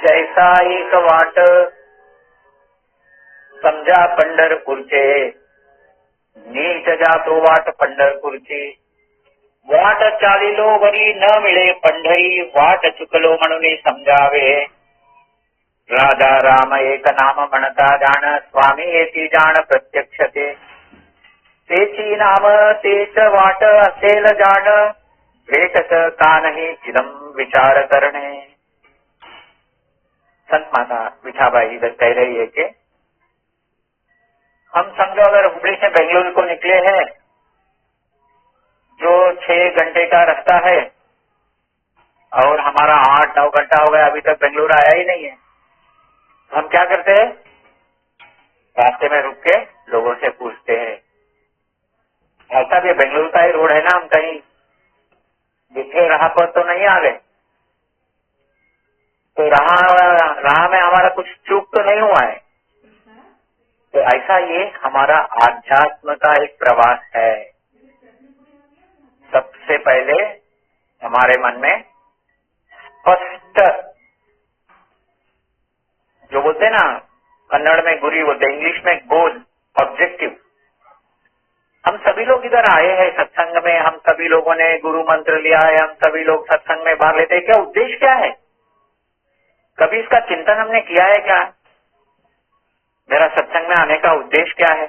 जैसा एक वाट समजा पंढरपूरचे, नीट जातो वाट पंढरपूरची. वाट चालिलो वरी न मिळे पंढरी, वाट चुकलो म्हणून समजावे. राधा राम एक नाम म्हणता जाण, स्वामी येती जाण प्रत्यक्ष ते. तेची नाम तेच वाट असेल जाण, भेटत का नहीं चिदम विचार करणे. संत माता विठाबाई इधर कह रही है कि हम समझो अगर हुबली से बेंगलुरु को निकले हैं, जो 6 घंटे का रास्ता है, और हमारा 8-9 घंटा हो गया, अभी तक बेंगलुरु आया ही नहीं है. तो हम क्या करते हैं, रास्ते में रुक के लोगों से पूछते हैं, ऐसा भी बेंगलुरु का ही रोड है ना, हम कहीं दिखे राह पर तो नहीं आ गए, तो राह में हमारा कुछ चूक तो नहीं हुआ है. तो ऐसा ये हमारा आध्यात्म का एक प्रवास है. सबसे पहले हमारे मन में स्पष्ट, जो बोलते ना कन्नड़ में गुरी बोलते, इंग्लिश में गोल, ऑब्जेक्टिव. हम सभी लोग इधर आए हैं सत्संग में, हम सभी लोगों ने गुरु मंत्र लिया है, हम सभी लोग सत्संग में भाग लेते हैं. क्या उद्देश्य क्या है? कभी इसका चिंतन हमने किया है क्या? मेरा सत्संग में आने का उद्देश्य क्या है?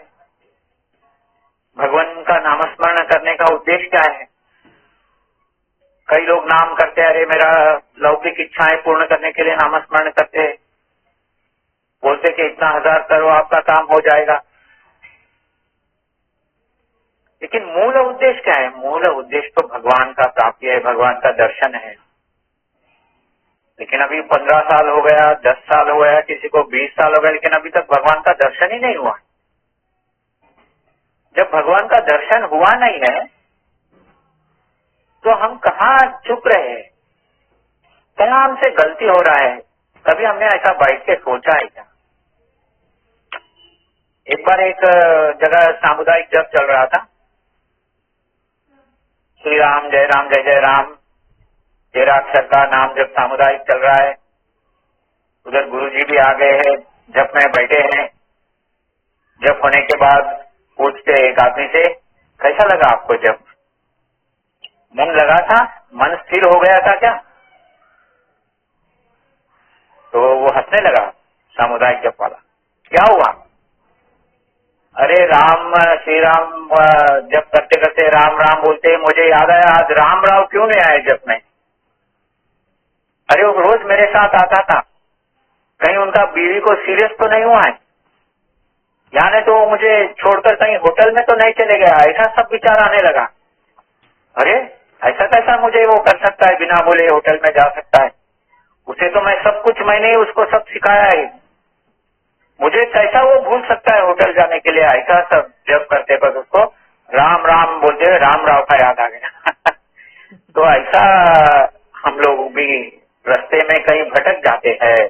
भगवान का नामस्मरण करने का उद्देश्य क्या है? कई लोग नाम करते, अरे मेरा लौकिक इच्छाएं पूर्ण करने के लिए नामस्मरण करते, बोलते कि इतना 1000 करो आपका काम हो जाएगा. लेकिन मूल उद्देश्य क्या है? मूल उद्देश्य तो भगवान का प्राप्ति है, भगवान का दर्शन है. लेकिन अभी 15 साल हो गया, 10 साल हो गया, किसी को 20 साल हो गया, लेकिन अभी तक भगवान का दर्शन ही नहीं हुआ. जब भगवान का दर्शन हुआ नहीं है तो हम कहाँ चुप रहे हैं? कहाँ हमसे गलती हो रहा है? कभी हमने ऐसा बैठ के सोचा है क्या? एक बार एक जगह सामुदायिक जप चल रहा था, श्री राम जय जय राम, 13 अक्षर का नाम जब सामुदायिक चल रहा है. उधर गुरुजी भी आ गए हैं, जप में बैठे हैं. जप होने के बाद पूछते एक आदमी से, कैसा लगा आपको जप? मन लगा था? मन स्थिर हो गया था क्या? तो वो हंसने लगा सामुदायिक जप वाला. क्या हुआ? अरे राम, श्री राम जप करते करते राम राम बोलते, मुझे याद आया आज राम राव क्यों नहीं आए जप में. अरे वो रोज मेरे साथ आता था, कहीं उनका बीवी को सीरियस तो नहीं हुआ है, यानी तो मुझे छोड़कर कहीं होटल में तो नहीं चले गया, ऐसा सब विचार आने लगा. अरे ऐसा कैसा मुझे वो कर सकता है, बिना बोले होटल में जा सकता है? उसे तो मैं सब कुछ, मैंने उसको सब सिखाया है, मुझे कैसा वो भूल सकता है होटल जाने के लिए? ऐसा सब जब करते बस उसको राम राम बोलते हुए राम राव का याद आ गया. तो ऐसा हम लोग भी रास्ते में कहीं भटक जाते हैं.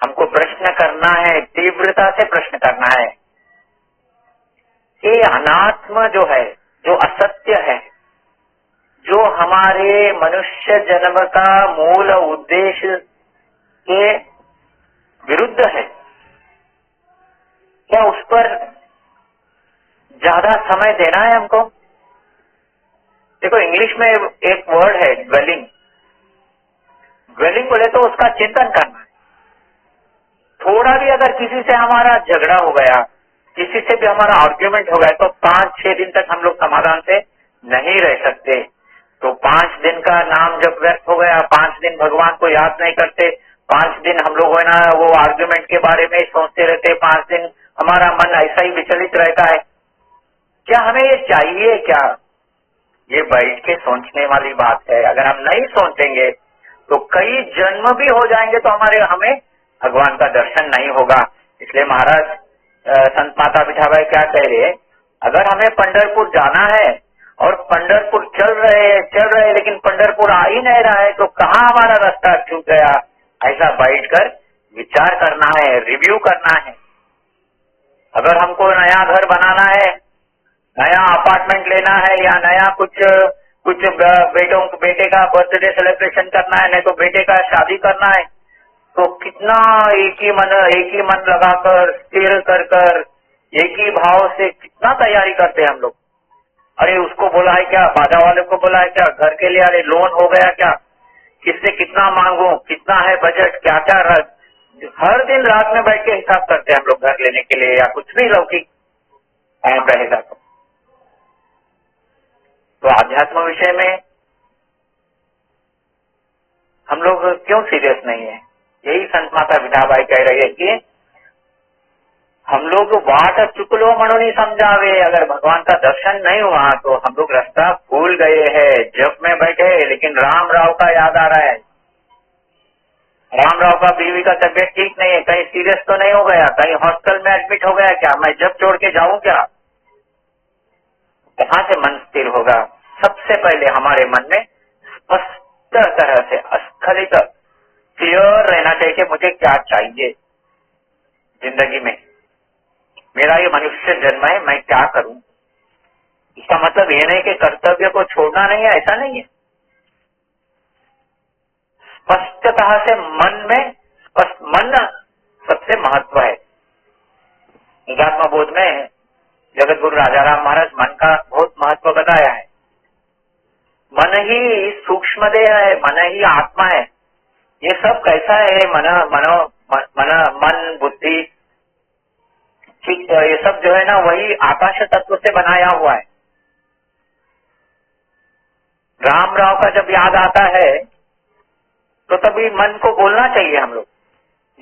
हमको प्रश्न करना है, तीव्रता से प्रश्न करना है. ये अनात्म जो है, जो असत्य है, जो हमारे मनुष्य जन्म का मूल उद्देश्य के विरुद्ध है, क्या उस पर ज्यादा समय देना है हमको? देखो इंग्लिश में एक वर्ड है ड्वेलिंग. ड्वेलिंग बोले तो उसका चिंतन करना है. थोड़ा भी अगर किसी से हमारा झगड़ा हो गया, किसी से भी हमारा आर्ग्यूमेंट हो गया, तो 5-6 दिन तक हम लोग समाधान से नहीं रह सकते. तो 5 दिन का नाम जब व्यर्थ हो गया, 5 दिन भगवान को याद नहीं करते, 5 दिन हम लोग है ना वो आर्ग्यूमेंट के बारे में सोचते रहते, 5 दिन हमारा मन ऐसा ही विचलित रहता है. क्या हमें ये चाहिए क्या? ये बैठ के सोचने वाली बात है. अगर हम नहीं सोचेंगे तो कई जन्म भी हो जाएंगे तो हमें भगवान का दर्शन नहीं होगा. इसलिए महाराज संत माता विठाबाई क्या कह रहे, अगर हमें पंढरपुर जाना है और पंढरपुर चल रहे लेकिन पंढरपुर आ ही नहीं रहा है, तो कहाँ हमारा रास्ता छूट गया? ऐसा बैठकर विचार करना है, रिव्यू करना है. अगर हमको नया घर बनाना है, नया अपार्टमेंट लेना है, या नया कुछ बेटे का बर्थडे सेलिब्रेशन करना है, नहीं तो बेटे का शादी करना है, तो कितना एक ही मन लगाकर स्थिर कर कर एक ही भाव से कितना तैयारी करते हैं हम लोग। अरे उसको बोला है क्या, बाजा वाले को बोला है क्या, घर के लिए अरे लोन हो गया क्या, किससे कितना मांगू, कितना है बजट, क्या क्या हर दिन रात में बैठ के हिसाब करते हैं हम लोग घर लेने के लिए या कुछ भी लौकिक काम रहेगा। तो आध्यात्म विषय में हम लोग क्यों सीरियस नहीं है? यही संत माता विठाबाई कह रही है कि हम लोग वाट चुकलो मनोनी समझावे। अगर भगवान का दर्शन नहीं हुआ तो हम लोग रास्ता भूल गए हैं। जब में बैठे लेकिन राम राव का याद आ रहा है। राम राव का बीवी का तबियत ठीक नहीं है, कहीं सीरियस तो नहीं हो गया, कहीं हॉस्पिटल में एडमिट हो गया क्या, मैं जब छोड़ के जाऊं क्या? कहां से मन स्थिर होगा? सबसे पहले हमारे मन में स्पष्ट तरह से अस्खलित क्लियर रहना चाहिए कि मुझे क्या चाहिए जिंदगी में, मेरा ये मनुष्य जन्म है, मैं क्या करूं। इसका मतलब ये नहीं कि कर्तव्य को छोड़ना नहीं है, ऐसा नहीं है। स्पष्टतः से मन सबसे महत्व है। निजात्म बोध में जगत गुरु राजाराम महाराज मन का बहुत महत्व बताया है। मन ही सूक्ष्म देह है, मन ही आत्मा है। ये सब कैसा है? मन बुद्धि ये सब जो है ना वही आकाश तत्व से बनाया हुआ है। राम राव का जब याद आता है तो तभी मन को बोलना चाहिए हम लोग।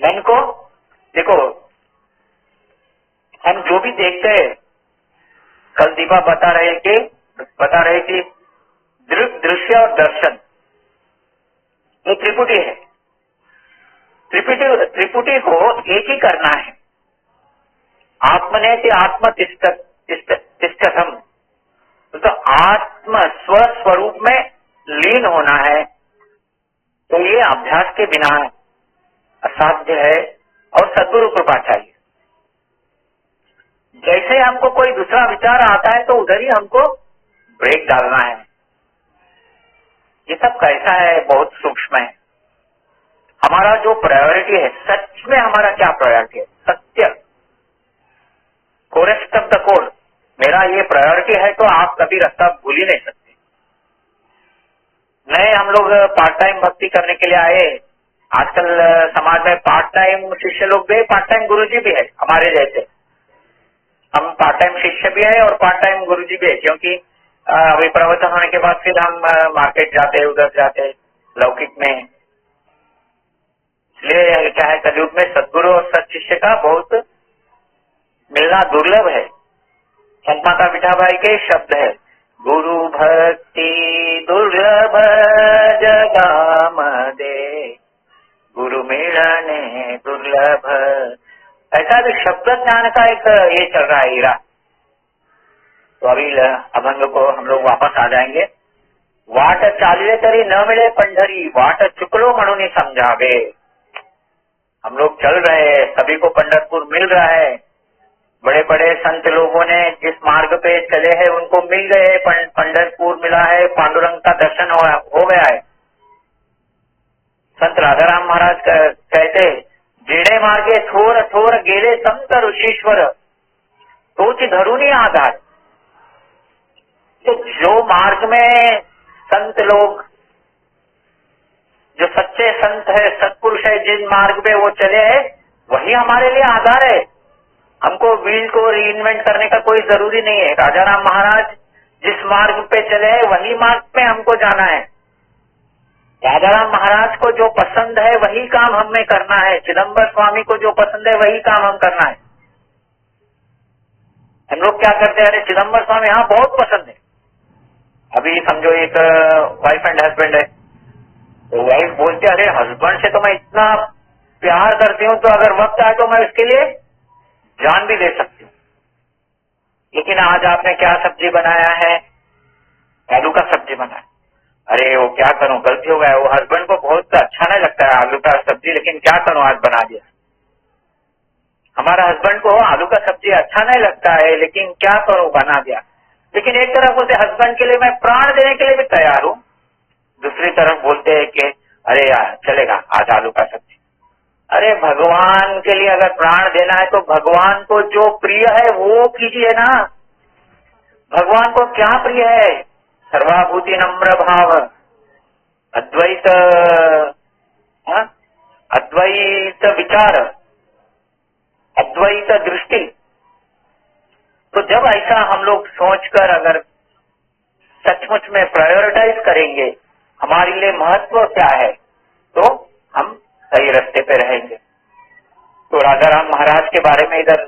मन को देखो, हम जो भी देखते हैं, कल दीपा बता रहे कि दृश्य और दर्शन ये त्रिपुटी है। त्रिपुटी को एक ही करना है। आत्मनेति आत्म तिष्ठतम, तो आत्म स्वस्वरूप में लीन होना है। तो ये अभ्यास के बिना असाध्य है और सद्गुरु कृपा चाहिए। जैसे हमको कोई दूसरा विचार आता है तो उधर ही हमको ब्रेक डालना है। ये सब कैसा है? बहुत सूक्ष्म है। हमारा जो प्रायोरिटी है, सच में हमारा क्या प्रायोरिटी है? सत्य, कोरेस्ट ऑफ द कोर, मेरा ये प्रायोरिटी है तो आप कभी रास्ता भूल ही नहीं सकते। नए हम लोग पार्ट टाइम भक्ति करने के लिए आए। आजकल समाज में पार्ट टाइम शिष्य लोग भी, पार्ट टाइम गुरुजी भी है हमारे जैसे। हम पार्ट टाइम शिष्य भी है और पार्ट टाइम गुरुजी भी है, क्योंकि अभी प्रवचन होने के बाद फिर हम मार्केट जाते, उधर जाते लौकिक में। इसलिए क्या है, कलयुग में सद्गुरु और सत शिष्य का बहुत मिलना दुर्लभ है। संत माता विठाबाई के शब्द है, गुरु भक्ति दुर्लभ जगामदे, गुरु मिलने दुर्लभ। ऐसा भी शब्द ज्ञान का एक ये चल रहा है हीरा। तो अभी अभंग को हम लोग वापस आ जाएंगे। वाट चालिए तरी न मिले पंढरी, वाट चुकलो मनोनी समझावे। हम लोग चल रहे हैं, सभी को पंढरपुर मिल रहा है। बड़े बड़े संत लोगों ने जिस मार्ग पे चले हैं उनको मिल गए, पंढरपुर मिला है, पांडुरंग का दर्शन हो गया है। संत राजाराम महाराज कहते, जेड़े मार्गे थोर थोर गेले संत ऋषीश्वर, तोच धरुनी आधार। तो जो मार्ग में संत लोग, जो सच्चे संत है, सत्पुरुष है, जिस मार्ग पे वो चले हैं वही हमारे लिए आधार है। हमको व्हील को रीइन्वेंट करने का कोई जरूरी नहीं है। राजाराम महाराज जिस मार्ग पे चले हैं वही मार्ग पे हमको जाना है। राजाराम महाराज को जो पसंद है वही काम हमें करना है। चिदम्बर स्वामी को जो पसंद है वही काम हम करना है। हम लोग क्या करते हैं, अरे चिदम्बर स्वामी हाँ बहुत पसंद है। अभी समझो एक वाइफ एंड हस्बैंड है, तो वाइफ बोलते अरे हस्बैंड से तो मैं इतना प्यार करती हूँ, तो अगर वक्त आए तो मैं उसके लिए जान भी दे सकती हूँ। लेकिन आज आपने क्या सब्जी बनाया है? आलू का सब्जी बनाया। अरे वो क्या करूं, गलती हो गया। वो हस्बैंड को बहुत अच्छा नहीं लगता है आलू का सब्जी, लेकिन क्या करूं आज बना दिया। हमारा हस्बैंड को आलू का सब्जी अच्छा नहीं लगता है, लेकिन क्या करूं बना दिया। लेकिन एक तरफ उसे हस्बैंड के लिए मैं प्राण देने के लिए भी तैयार हूं, दूसरी तरफ बोलते हैं कि अरे यार चलेगा आज आलू का सब्जी। अरे भगवान के लिए अगर प्राण देना है तो भगवान को जो प्रिय है वो कीजिए ना। भगवान को क्या प्रिय है? सर्वाभूति नम्र भाव, अद्वैत अद्वैत विचार, अद्वैत दृष्टि। तो जब ऐसा हम लोग सोचकर अगर सचमुच में प्रायोरिटाइज करेंगे हमारे लिए महत्व क्या है, तो हम सही रास्ते पे रहेंगे। तो राजा राम महाराज के बारे में इधर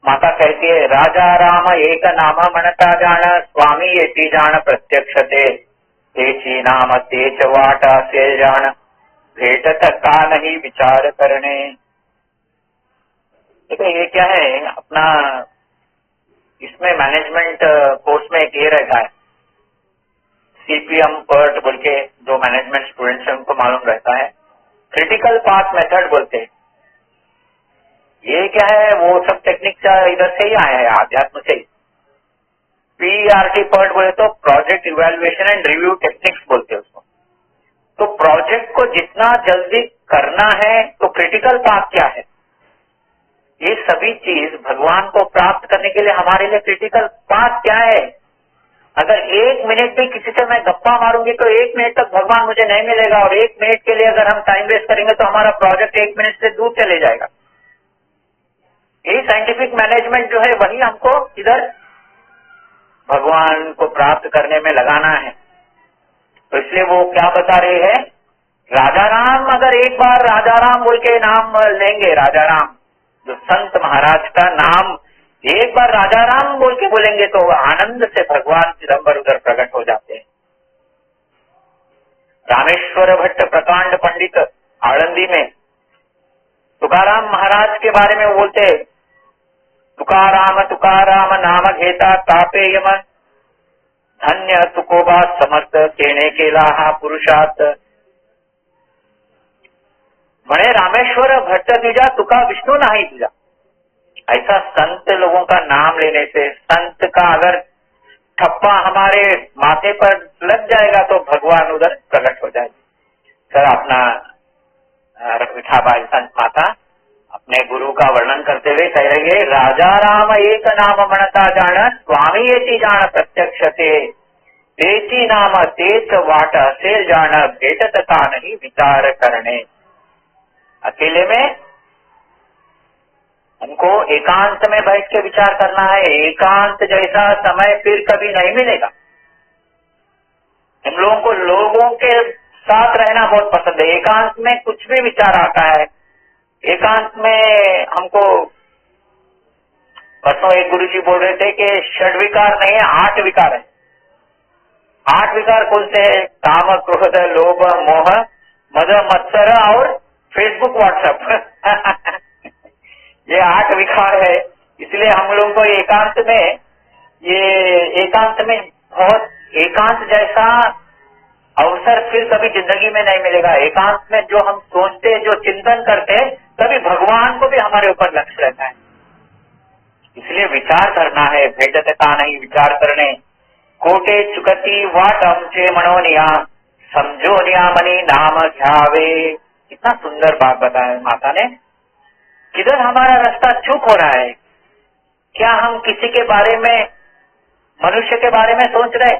माता कहती है, राजा राम एक नाम मनता जान, स्वामी एति जान प्रत्यक्षते, तेची नाम तेच वाटा से जान, भेटत का नहीं विचार करने। देखो ये क्या है, अपना इसमें मैनेजमेंट कोर्स में एक ये रहता है, सीपीएम पर्ट बोल के, जो मैनेजमेंट स्टूडेंट्स हैं उनको मालूम रहता है, क्रिटिकल पाथ मेथड बोलते हैं। ये क्या है, वो सब टेक्निक इधर से ही आया है, आध्यात्म से ही। पीआरटी पर्ट बोले तो project evaluation and review techniques बोलते हैं उसको। तो प्रोजेक्ट को जितना जल्दी करना है तो क्रिटिकल पाथ क्या है, ये सभी चीज भगवान को प्राप्त करने के लिए हमारे लिए क्रिटिकल पाथ क्या है। अगर 1 मिनट भी किसी से मैं गप्पा मारूंगी तो 1 मिनट तक भगवान मुझे नहीं मिलेगा, और 1 मिनट के लिए अगर हम टाइम वेस्ट करेंगे तो हमारा प्रोजेक्ट 1 मिनट से दूर चले जाएगा। ये साइंटिफिक मैनेजमेंट जो है वही हमको इधर भगवान को प्राप्त करने में लगाना है। तो इसलिए वो क्या बता रहे हैं, राजा राम, अगर एक बार राजा राम बोल के नाम लेंगे, राजा राम जो संत महाराज का नाम एक बार राजा राम बोल के बोलेंगे तो आनंद से भगवान चिदम्बर उधर प्रकट हो जाते हैं। रामेश्वर भट्ट प्रकांड पंडित आळंदी में तुकाराम महाराज के बारे में बोलते हैं, तुकाराम नाम घेता तापे यम, धन्य तुकोबा समर्थ केने केला पुरुषात। म्हणे रामेश्वर भट्ट तुझा तुका विष्णु नहीं तुझा। ऐसा संत लोगों का नाम लेने से, संत का अगर ठप्पा हमारे माथे पर लग जाएगा तो भगवान उधर प्रकट हो जाएगा। सर अपना विठाबाई संत माता अपने गुरु का वर्णन करते हुए कह रही है, राजा राम एक नाम मनता जान, स्वामी एति जान प्रत्यक्षते, तेची नाम तेच वाट से जान, भेटत का नहीं विचार करने। अकेले में हमको एकांत में बैठ के विचार करना है। एकांत जैसा समय फिर कभी नहीं मिलेगा। हम लोगों को लोगों के साथ रहना बहुत पसंद है, एकांत में कुछ भी विचार आता है। एकांत में हमको परसों एक गुरुजी बोल रहे थे कि 6 विकार नहीं है, 8 विकार है। 8 विकार कौन से है? काम, क्रोध, लोभ, मोह, मद, मत्सर और फेसबुक, व्हाट्सएप ये 8 विकार है। इसलिए हम लोगों को एकांत में बहुत एकांत जैसा अवसर फिर कभी जिंदगी में नहीं मिलेगा। एकांत में जो हम सोचते हैं, जो चिंतन करते हैं, तभी भगवान को भी हमारे ऊपर लक्ष्य रहता है। इसलिए विचार करना है, भेटता नहीं विचार करने। कोटे चुकती वाट हमचे मनोनिया, समझो नियामनी नाम ध्यावे। कितना सुंदर बात बताया माता ने। किधर हमारा रास्ता चूक हो रहा है? क्या हम किसी के बारे में, मनुष्य के बारे में सोच रहे?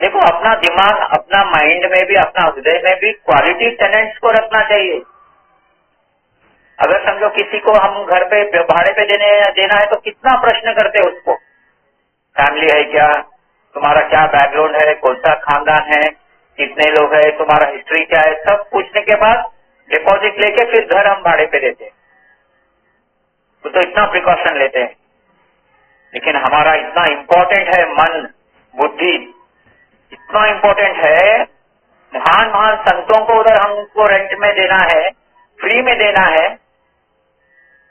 देखो अपना दिमाग, अपना माइंड में भी, अपना हृदय में भी क्वालिटी टेनेंट्स को रखना चाहिए। अगर समझो किसी को हम घर पे भाड़े पे देना है तो कितना प्रश्न करते उसको, फैमिली है क्या, तुम्हारा क्या बैकग्राउंड है, कौन सा खानदान है, कितने लोग हैं, तुम्हारा हिस्ट्री क्या है, सब पूछने के बाद डिपॉजिट लेके फिर घर हम भाड़े पे देते हैं। तो इतना प्रिकॉशन लेते हैं। लेकिन हमारा इतना इम्पोर्टेंट है मन, बुद्धि इतना इम्पोर्टेंट है। महान महान संतों को उधर हमको रेंट में देना है, फ्री में देना है।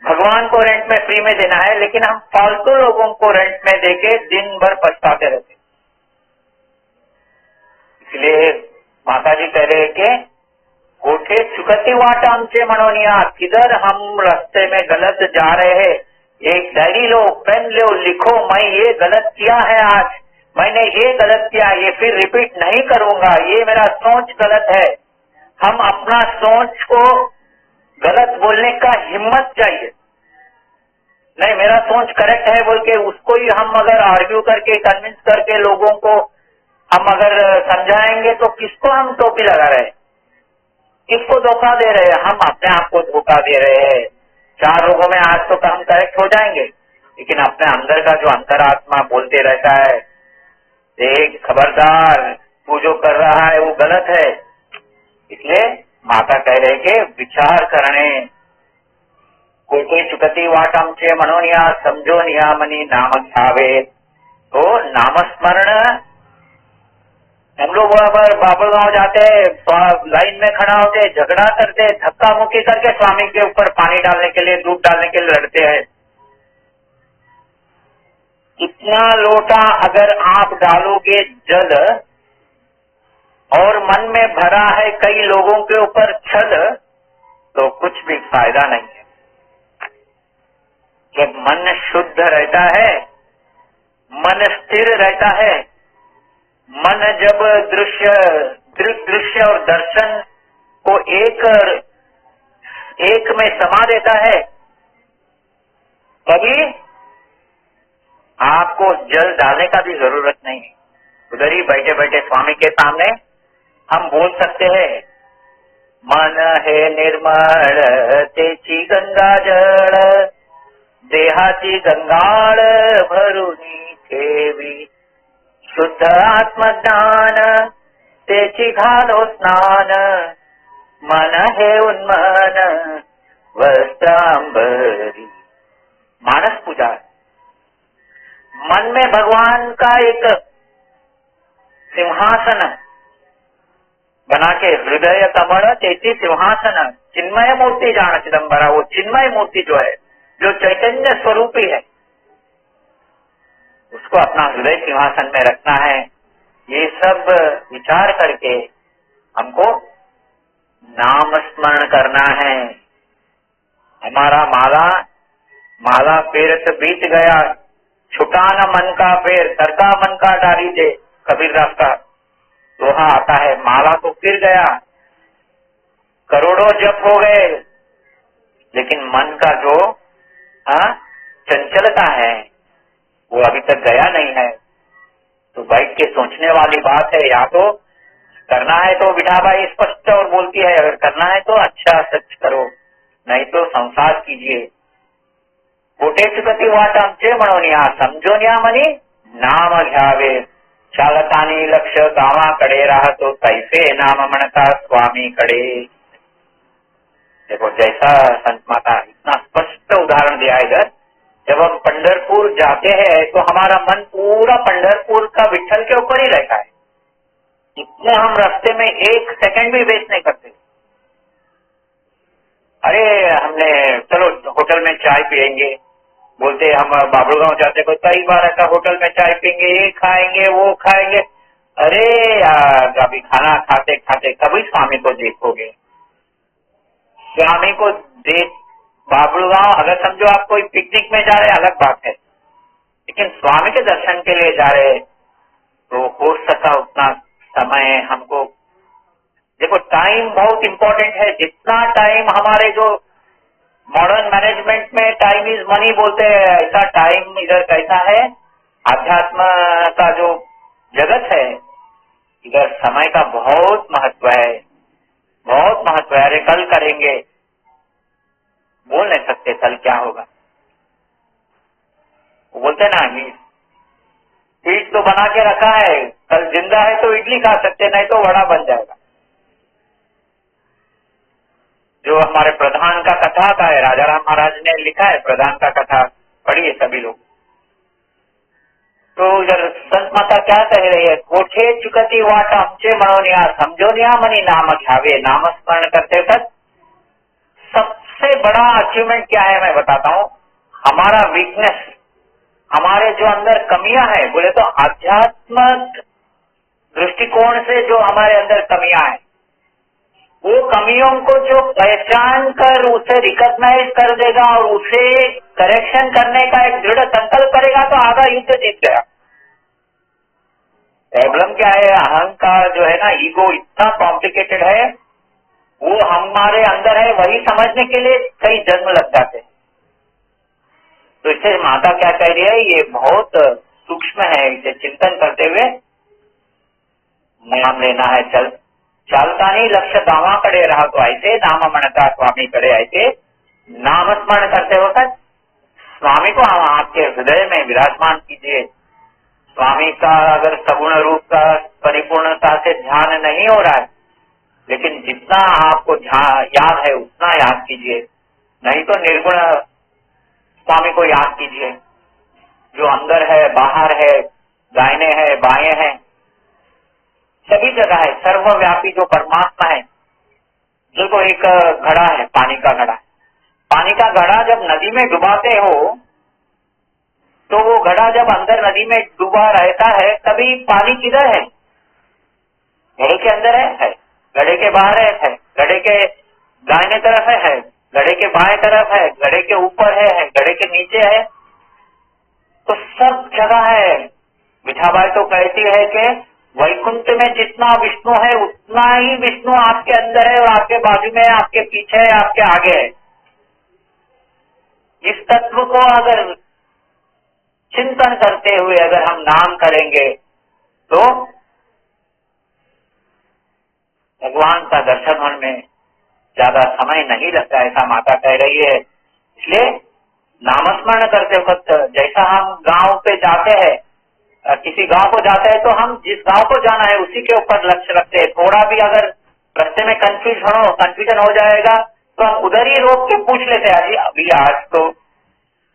भगवान को रेंट में फ्री में देना है, लेकिन हम फालतू लोगों को रेंट में देके दिन भर पछताते रहते। इसलिए माता जी कह रहे कि कोठे चुकती वाट हमसे मनोनिया, किधर हम रास्ते में गलत जा रहे हैं। एक डायरी लो, पेन लो, लिखो, मैं ये गलत किया है, आज मैंने ये गलत किया, ये फिर रिपीट नहीं करूंगा, ये मेरा सोच गलत है। हम अपना सोच को गलत बोलने का हिम्मत चाहिए। नहीं, मेरा सोच करेक्ट है बोल के उसको ही हम अगर आर्ग्यू करके कन्विंस करके लोगों को हम अगर समझाएंगे तो किसको हम टोपी लगा रहे हैं, किसको धोखा दे रहे हैं? हम अपने आप को धोखा दे रहे हैं। 4 लोगों में आज तो हम करेक्ट हो जाएंगे, लेकिन अपने अंदर का जो अंतरात्मा बोलते रहता है, देख खबरदार, तू जो कर रहा है वो गलत है। इसलिए माता कह रहे कि विचार करने, कोटी चुकती वाटमचे मनोनिया समझो नियामनी नाम घ्यावे। तो नामस्मरण, हम लोग अगर बाबुलगांव जाते, लाइन में खड़ा होते, झगड़ा करते, धक्का मुक्की करके स्वामी के ऊपर पानी डालने के लिए, दूध डालने के लिए लड़ते हैं। इतना लोटा अगर आप डालोगे जल और मन में भरा है कई लोगों के ऊपर छल, तो कुछ भी फायदा नहीं है। जब मन शुद्ध रहता है, मन स्थिर रहता है, मन जब दृश्य और दर्शन को एक में समा देता है, तभी आपको जल डालने का भी जरूरत नहीं है। उधर ही बैठे बैठे स्वामी के सामने हम बोल सकते हैं, मन हे निर्मळ तेची गंगा जळ, देहाची गंगाळ भरुनी ठेवी, शुद्ध आत्मज्ञान तेची घालो स्नान, मन हे उन्मन वस्त्रांबरी। मानस पूजा, मन में भगवान का एक सिंहासन बना के, हृदय कमल तेची सिंहासन, चिन्मय मूर्ति जान चिदम्बरा। वो चिन्मय मूर्ति जो है, जो चैतन्य स्वरूपी है, उसको अपना हृदय सिंहासन में रखना है। ये सब विचार करके हमको नाम स्मरण करना है। हमारा माला पेर तो बीत गया, छुटा न मन का पेर, तरका मन का डाली दे, कबीरदास का दोहा आता है। माला तो फिर गया, करोड़ों जप हो गए, लेकिन मन का जो चंचलता है वो अभी तक गया नहीं है। तो बैठ के सोचने वाली बात है। या तो करना है तो विठाबाई स्पष्ट और बोलती है, अगर करना है तो अच्छा सच करो, नहीं तो संसार कीजिए। कोटे चुकती वाटमचे मनोनिया समझो नियामनी नाम घ्यावे, चालतानी लक्ष गावाकडे राहतो तैसे नाम म्हणता स्वामी कडे। देखो जैसा संत माता इतना स्पष्ट उदाहरण दिया है इधर। जब हम पंढरपुर जाते हैं तो हमारा मन पूरा पंढरपुर का विठ्ठल के ऊपर ही रहता है। इतने हम रास्ते में एक सेकंड भी वेस्ट नहीं करते। अरे हमने चलो होटल में चाय पियेंगे, बोलते हम बाबुलगांव जाते तो कई बार ऐसा होटल में चाय पियेंगे, ये खाएंगे वो खाएंगे। अरे यार, अभी खाना खाते खाते कभी स्वामी को देखोगे? स्वामी को देख, बाबुलगांव अगर समझो आप कोई पिकनिक में जा रहे अलग बात है, लेकिन स्वामी के दर्शन के लिए जा रहे तो हो सका उतना समय हमको। देखो टाइम बहुत इम्पोर्टेंट है। जितना टाइम हमारे जो मॉडर्न मैनेजमेंट में टाइम इज मनी बोलते हैं, ऐसा टाइम इधर कैसा है? अध्यात्म का जो जगत है, इधर समय का बहुत महत्व है, बहुत महत्व है। अरे कल करेंगे, बोल नहीं सकते कल क्या होगा। वो बोलते ना, पीठ तो बना के रखा है, कल जिंदा है तो इडली खा सकते, नहीं तो वड़ा बन जाएगा। जो हमारे प्रधान का कथा का है, राजा राम महाराज ने लिखा है, प्रधान का कथा पढ़िए सभी लोग। तो इधर संत माता क्या कह रही है? कोठे चुकती वाट हमचे मनोनिया समझो नियामनी नाम घ्यावे। नाम स्मरण करते वक्त सबसे बड़ा अचीवमेंट क्या है मैं बताता हूँ। हमारा वीकनेस, हमारे जो अंदर कमियां हैं, बोले तो आध्यात्मिक दृष्टिकोण से जो हमारे अंदर कमियां हैं, वो कमियों को जो पहचान कर उसे रिकॉग्नाइज कर देगा और उसे करेक्शन करने का एक दृढ़ संकल्प करेगा तो आधा युद्ध जीत गया। प्रॉब्लम क्या है? अहंकार जो है ना, ईगो इतना कॉम्प्लिकेटेड है वो हमारे अंदर है, वही समझने के लिए कई जन्म लग जाते हैं। तो इससे माता क्या कह रही है, ये बहुत सूक्ष्म है, इसे चिंतन करते हुए नाम लेना है। चालता नहीं लक्ष्य गावा कड़े रहा तो ऐसे नाम मनता स्वामी करे ऐसे। नाम स्मरण करते वक्त स्वामी को हम आपके हृदय में विराजमान कीजिए। स्वामी का अगर सगुण रूप का परिपूर्णता से ध्यान नहीं हो रहा है, लेकिन जितना आपको याद है उतना याद कीजिए, नहीं तो निर्गुण स्वामी को याद कीजिए, जो अंदर है, बाहर है, दाहिने है, बाएं है, सभी जगह है, सर्वव्यापी जो परमात्मा है। देखो एक घड़ा है, पानी का घड़ा। पानी का घड़ा जब नदी में डुबाते हो तो वो घड़ा जब अंदर नदी में डूबा रहता है, तभी पानी किधर है? घड़े के अंदर है, घड़े के बाहर है, घड़े के दाहिने तरफ है, घड़े के बाएं तरफ है, घड़े के ऊपर है, घड़े के नीचे है, तो सब जगह है। मिठाबाई तो कहती है कि वैकुंठ में जितना विष्णु है उतना ही विष्णु आपके अंदर है, और आपके बाजू में है, आपके पीछे है, आपके आगे है। इस तत्व को अगर चिंतन करते हुए अगर हम नाम करेंगे तो भगवान का दर्शन होने में ज्यादा समय नहीं लगता, ऐसा माता कह रही है। इसलिए नामस्मरण करते वक्त जैसा हम गांव पे जाते हैं, किसी गांव को जाते हैं तो हम जिस गांव को जाना है उसी के ऊपर लक्ष्य रखते हैं। थोड़ा भी अगर रास्ते में कंफ्यूजन हो जाएगा तो हम उधर ही रोक के पूछ लेते हैं, अभी आज तो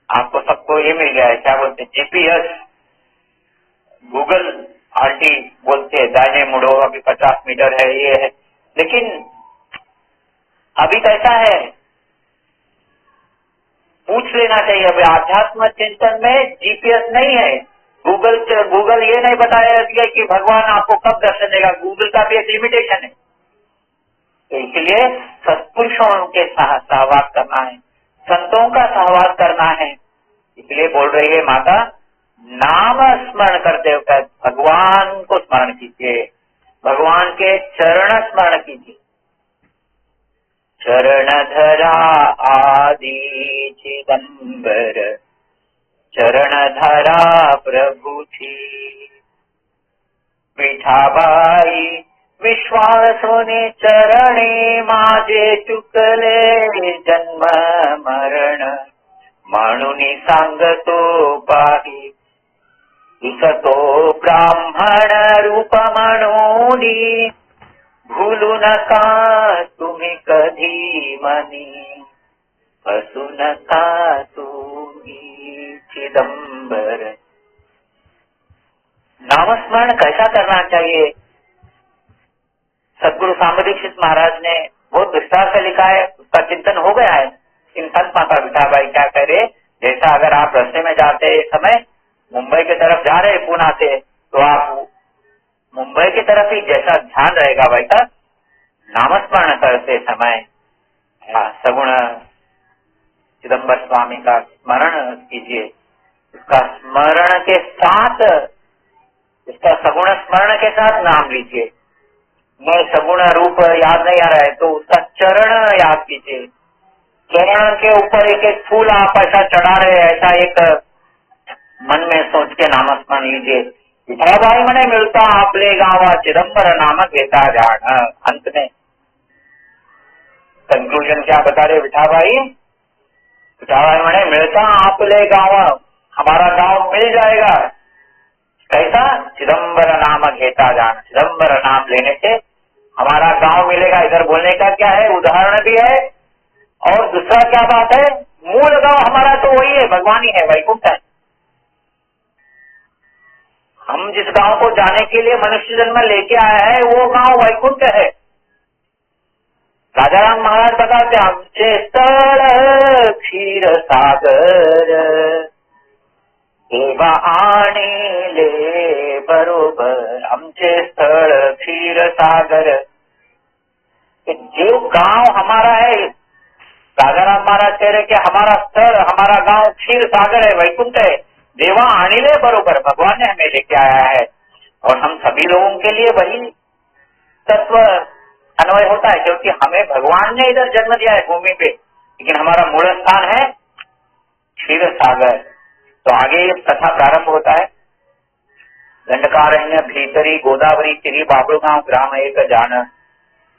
आपको सबको ये मिल गया है, क्या बोलते हैं, जीपीएस, गूगल आरटी बोलते हैं, दाहिने मुड़ो, अभी 50 मीटर है, ये है। लेकिन अभी कैसा है, पूछ लेना चाहिए। अभी आध्यात्म चिंतन में जीपीएस नहीं है, गूगल ये नहीं बताया कि भगवान आपको कब दर्शन देगा, गूगल का भी एक लिमिटेशन है। तो इसलिए सत्पुरुषों के साथ सहवास करना है, संतों का सहवास करना है। इसलिए बोल रही है माता, नाम स्मरण करते हुए भगवान को स्मरण कीजिए, भगवान के चरण स्मरण कीजिए। चरण धरा आदि चिदंबर, चरण धरा प्रभु थी। विठाबाई विश्वासोने चरणे माझे चुकले जन्म मरण। म्हणूनी सांगतो पाही दिसतो ब्राह्मण रूप म्हणूनी। भूलू नका तुम्ही कधी मनी, फसू नका तुम्ही चिदंबर। नामस्मरण कैसा करना चाहिए, सदगुरु सांब दीक्षित महाराज ने बहुत विस्तार से लिखा है, उसका चिंतन हो गया है। इन संत माता विठाबाई क्या कह रहे, जैसा अगर आप रास्ते में जाते समय मुंबई की तरफ जा रहे पूना से, तो आप मुंबई की तरफ ही जैसा ध्यान रहेगा वैसा नामस्मरण करते समय सगुण चिदंबर स्वामी का स्मरण कीजिए। उसका स्मरण के साथ, उसका सगुण स्मरण के साथ नाम लीजिए। मैं सगुण रूप याद नहीं आ रहा है तो उसका चरण याद कीजिए। चरण के ऊपर एक एक फूल आप ऐसा चढ़ा रहे, ऐसा एक मन में सोच के नामस्मरण लीजिए। विठाबाई मने मिलता आपले गावा चिदंबर नाम घेता जान। अंत में कंक्लूजन क्या बता रहे विठाबाई, विठाबाई मने मिलता आपले गावा, हमारा गांव मिल जाएगा। कैसा? चिदंबर नाम घेता जान, चिदंबर नाम लेने से हमारा गांव मिलेगा। इधर बोलने का क्या है, उदाहरण भी है, और दूसरा क्या बात है, मूल गांव हमारा तो वही है, भगवान ही है, वैकुंठ है। हम जिस गांव को जाने के लिए मनुष्य जन्म लेके आया है वो गांव वैकुंठ है। राजाराम महाराज बताते, आमचे स्थळ क्षीर सागर, देवा आणिले बरोबर। आमचे स्थळ क्षीर सागर, जो गांव हमारा है, राजाराम महाराज कह रहे कि हमारा स्थल, हमारा गांव क्षीर सागर है, वैकुंठ है। देवा आणिले बरोबर, भगवान ने हमें लेके आया है, और हम सभी लोगों के लिए वही तत्व अन्वय होता है, क्योंकि हमें भगवान ने इधर जन्म दिया है भूमि पे, लेकिन हमारा मूल स्थान है क्षीर सागर। तो आगे कथा प्रारंभ होता है। दंडकारण्य भीतरी गोदावरी तिरी बाबुगांव ग्राम एक जान,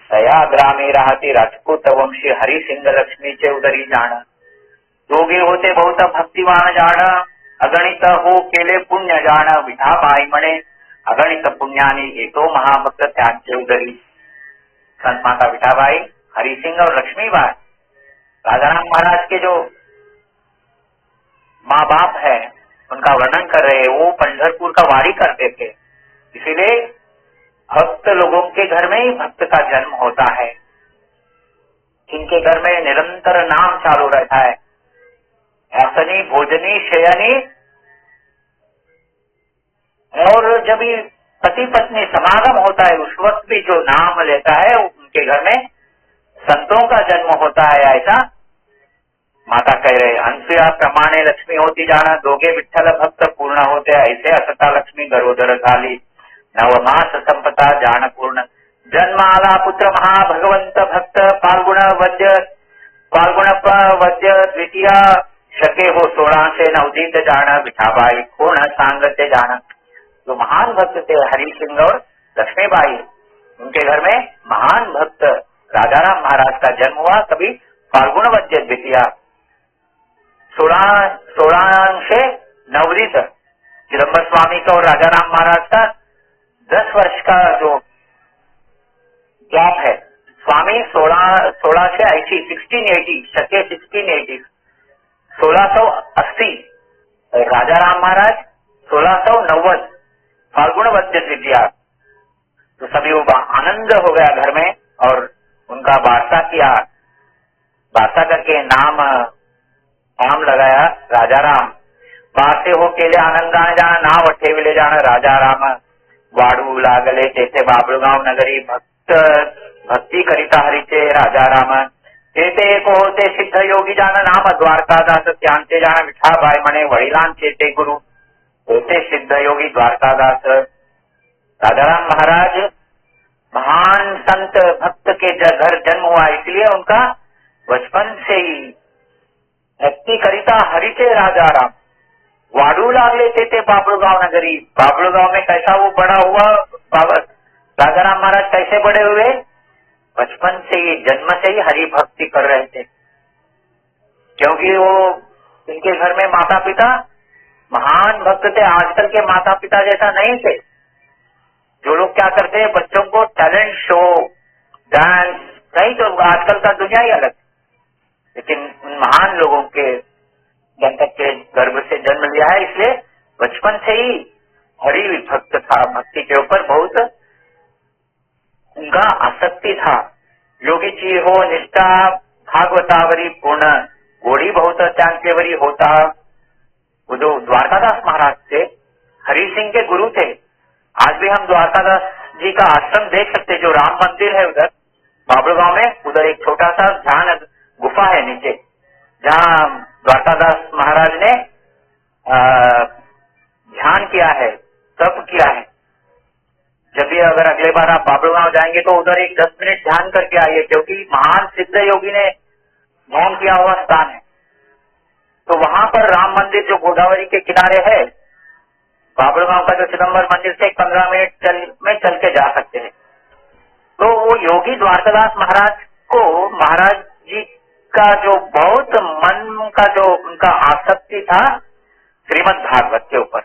सया ग्रामे राहती राजपूत वंशी हरि सिंह लक्ष्मी चे उदरी जान, योगी होते बहुत भक्तिमान जान, अगणित हो केले पुण्य जान, विठाबाई म्हणे अगणित पुण्यानी येतो महाभक्त त्यांचे उदरी। संत माता विठाबाई, हरि सिंह और लक्ष्मीबाई राजाराम महाराज के जो माँ बाप है उनका वर्णन कर रहे हैं। वो पंढरपुर का वारी करते थे, इसीलिए भक्त लोगों के घर में ही भक्त का जन्म होता है। इनके घर में निरंतर नाम चालू रहता है, ऐसनी भोजनी शयनी, और जब भी पति पत्नी समागम होता है उस वक्त भी जो नाम लेता है उनके घर में संतों का जन्म होता है, ऐसा माता कह रहे। अनसुया प्रमाणे लक्ष्मी होती जाना, दोगे विठ्ठल भक्त पूर्ण होते ऐसे असता लक्ष्मी गरोदर झाली, नवमास संपता जान पूर्ण, जन्म आला पुत्र महाभगवंत भक्त, फाल्गुण वद्य द्वितीया, शके हो 16 नवदीत जान, विठाबाई कोण सांगते जान। जो महान भक्त थे हरि सिंह और लक्ष्मीबाई, उनके घर में महान भक्त राजाराम महाराज का जन्म हुआ कभी फाल्गुण वद्य द्वितीया 16 से नवदीत। चिदम्बर स्वामी का और राजाराम महाराज का 10 वर्ष का जो गैप है, स्वामी 16 से 80 1680 शके 1680 1680, और राजाराम महाराज 1690 फाल्गुण वद्य द्वितीया। तो सभी वो आनंद हो गया घर में और उनका वार्ता किया, वार्ता करके नाम लगाया राजाराम। बासे हो केले आनंदाने जाना, नाव ठेविले जाना राजाराम, वाडू लागले तेथे बाबळगाव नगरी, भक्ती करिता हरीचे राजाराम, तेथे एक होते सिद्ध योगी जाना, नाम द्वारकादास त्यांचे जाना, विठाबाई म्हणे वडिलांचे ते गुरु, होते सिद्ध योगी द्वारकादास। राजाराम महाराज महान संत भक्त के घर जन्म हुआ, इसलिए उनका बचपन से ही भक्ति करिता हरिचे राजाराम, वाडू लागले थे बाबुलगांव नगरी। बाबुलगांव में कैसा वो बड़ा हुआ, राजाराम महाराज कैसे बड़े हुए, बचपन से ही जन्म से ही हरि भक्ति कर रहे थे, क्योंकि वो इनके घर में माता पिता महान भक्त थे। आजकल के माता पिता जैसा नहीं थे, जो लोग क्या करते हैं बच्चों को टैलेंट शो डांस, नहीं तो आजकल का दुनिया ही अलग। लेकिन महान लोगों के जनतक के गर्भ से जन्म लिया है, इसलिए बचपन से ही हरि भक्त था, भक्ति के ऊपर बहुत उनका आसक्ति था। योगी जी हो निष्ठा भागवतावरी पूर्ण, गोड़ी बहुत चांचेवरी होता। वो जो द्वारकादास महाराज थे हरि सिंह के गुरु थे। आज भी हम द्वारकादास जी का आश्रम देख सकते, जो राम मंदिर है उधर बाबुलगांव में, उधर एक छोटा सा ध्यान गुफा है नीचे, जहाँ द्वारकादास महाराज ने ध्यान किया है, तप किया है। जब भी अगर अगले बार आप बाबुलगांव जाएंगे तो उधर एक 10 मिनट ध्यान करके आइए, क्योंकि महान सिद्ध योगी ने ध्यान किया हुआ स्थान है। तो वहां पर राम मंदिर जो गोदावरी के किनारे है, बाबुलगांव का जो चिदम्बर मंदिर से 15 मिनट में चल के जा सकते हैं। तो वो योगी द्वारकादास महाराज को महाराज जी का जो बहुत मन का जो उनका आसक्ति था श्रीमद् भागवत के ऊपर।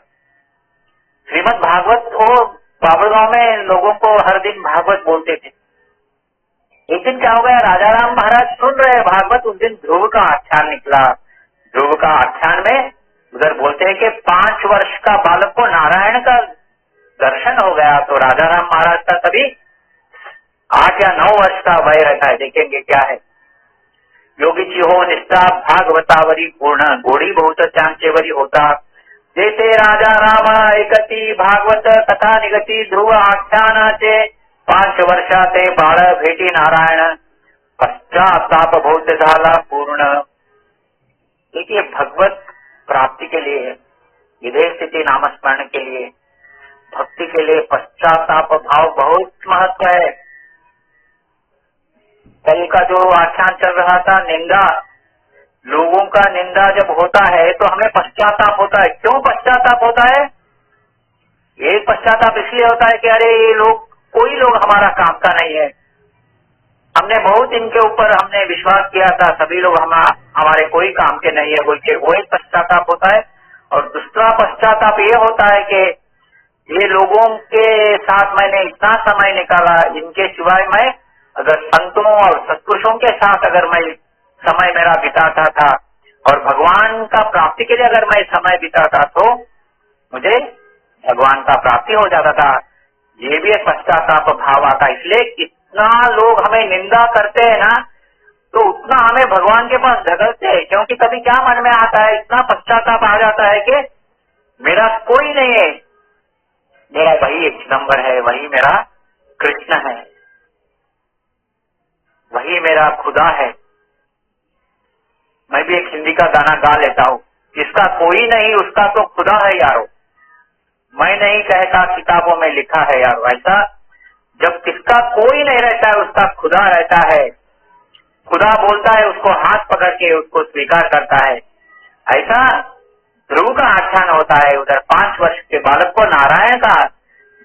श्रीमद् भागवत वो बाबुलगांव में लोगों को हर दिन भागवत बोलते थे। एक दिन क्या हो गया, राजाराम महाराज सुन रहे भागवत, उस दिन ध्रुव का आख्यान निकला। ध्रुव का आख्यान में उधर बोलते हैं कि 5 वर्ष का बालक को नारायण का दर्शन हो गया, तो राजाराम महाराज का तभी 8 या 9 वर्ष का वय रहता है। देखेंगे क्या है। योगी जी हो निष्ठा भागवतावरी पूर्ण, गोड़ी बहुत चांचेवरी होता, देते राजा राम एकती भागवत कथा निगती, ध्रुव आख्यानाचे 5 वर्षाते बाळ भेटी नारायण, पश्चाताप बहुत झाला पूर्ण। देखिए भगवत प्राप्ति के लिए, विधेय स्थिति नामस्मरण के लिए, भक्ति के लिए पश्चाताप भाव बहुत महत्व है। कल का जो आख्यान चल रहा था, निंदा, लोगों का निंदा जब होता है तो हमें पश्चाताप होता है। क्यों पश्चाताप होता है? ये पश्चाताप इसलिए होता है कि अरे ये लोग, कोई लोग हमारा काम का नहीं है, हमने बहुत इनके ऊपर हमने विश्वास किया था, सभी लोग हमारे कोई काम के नहीं है बोल के, वो एक पश्चाताप होता है। और दूसरा पश्चाताप ये होता है कि ये लोगों के साथ मैंने इतना समय निकाला, इनके सिवाय मैं अगर संतों और सत्पुरुषों के साथ अगर मैं समय मेरा बिताता था और भगवान का प्राप्ति के लिए अगर मैं समय बिताता तो मुझे भगवान का प्राप्ति हो जाता था। ये भी एक पश्चाताप भाव आता है। इसलिए कितना लोग हमें निंदा करते हैं ना, तो उतना हमें भगवान के पास ढकलते हैं, क्योंकि कभी क्या मन में आता है, इतना पश्चाताप आ जाता है कि मेरा कोई नहीं है, मेरा वही एक नंबर है, वही मेरा कृष्ण है, वही मेरा खुदा है। मैं भी एक हिंदी का गाना गा लेता हूँ, जिसका कोई नहीं उसका तो खुदा है यारो, मैं नहीं कहता किताबों में लिखा है यारो। ऐसा जब किसका कोई नहीं रहता है उसका खुदा रहता है, खुदा बोलता है उसको हाथ पकड़ के उसको स्वीकार करता है। ऐसा ध्रुव का आख्यान होता है। उधर 5 वर्ष के बालक को नारायण का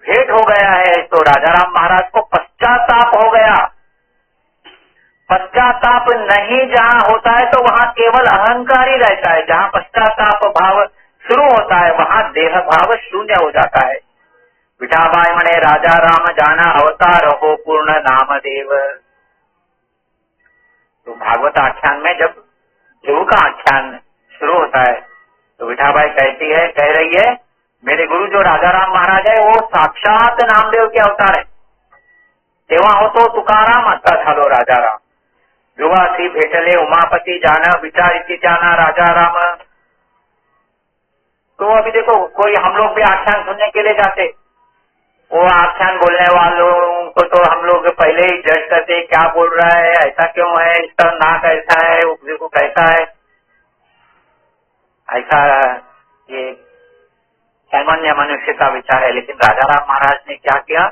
भेंट हो गया है तो राजाराम महाराज को पश्चाताप हो गया। पश्चाताप नहीं जहाँ होता है तो वहाँ केवल अहंकार ही रहता है। जहाँ पश्चाताप भाव शुरू होता है वहाँ देह भाव शून्य हो जाता है। विठाबाई मने राजा राम जाना अवतार हो पूर्ण नाम देव। तो भागवत आख्यान में जब ध्रुव का आख्यान शुरू होता है तो विठाबाई कह रही है मेरे गुरु जो राजाराम महाराज है वो साक्षात नामदेव के अवतार है। तेव्हा होतो तुकाराम आता झालो राजाराम, युवासी भेटले उमापति जाना विचारिती जाना राजाराम। तो अभी देखो कोई हम लोग भी आख्यान सुनने के लिए जाते, वो आख्यान बोलने वालों को तो हम लोग पहले ही जज करते, क्या बोल रहा है, ऐसा क्यों है, इसका नाक ऐसा है, वो कैसा है, ऐसा ये सामान्य मनुष्य का विचार है। लेकिन राजाराम महाराज ने क्या किया,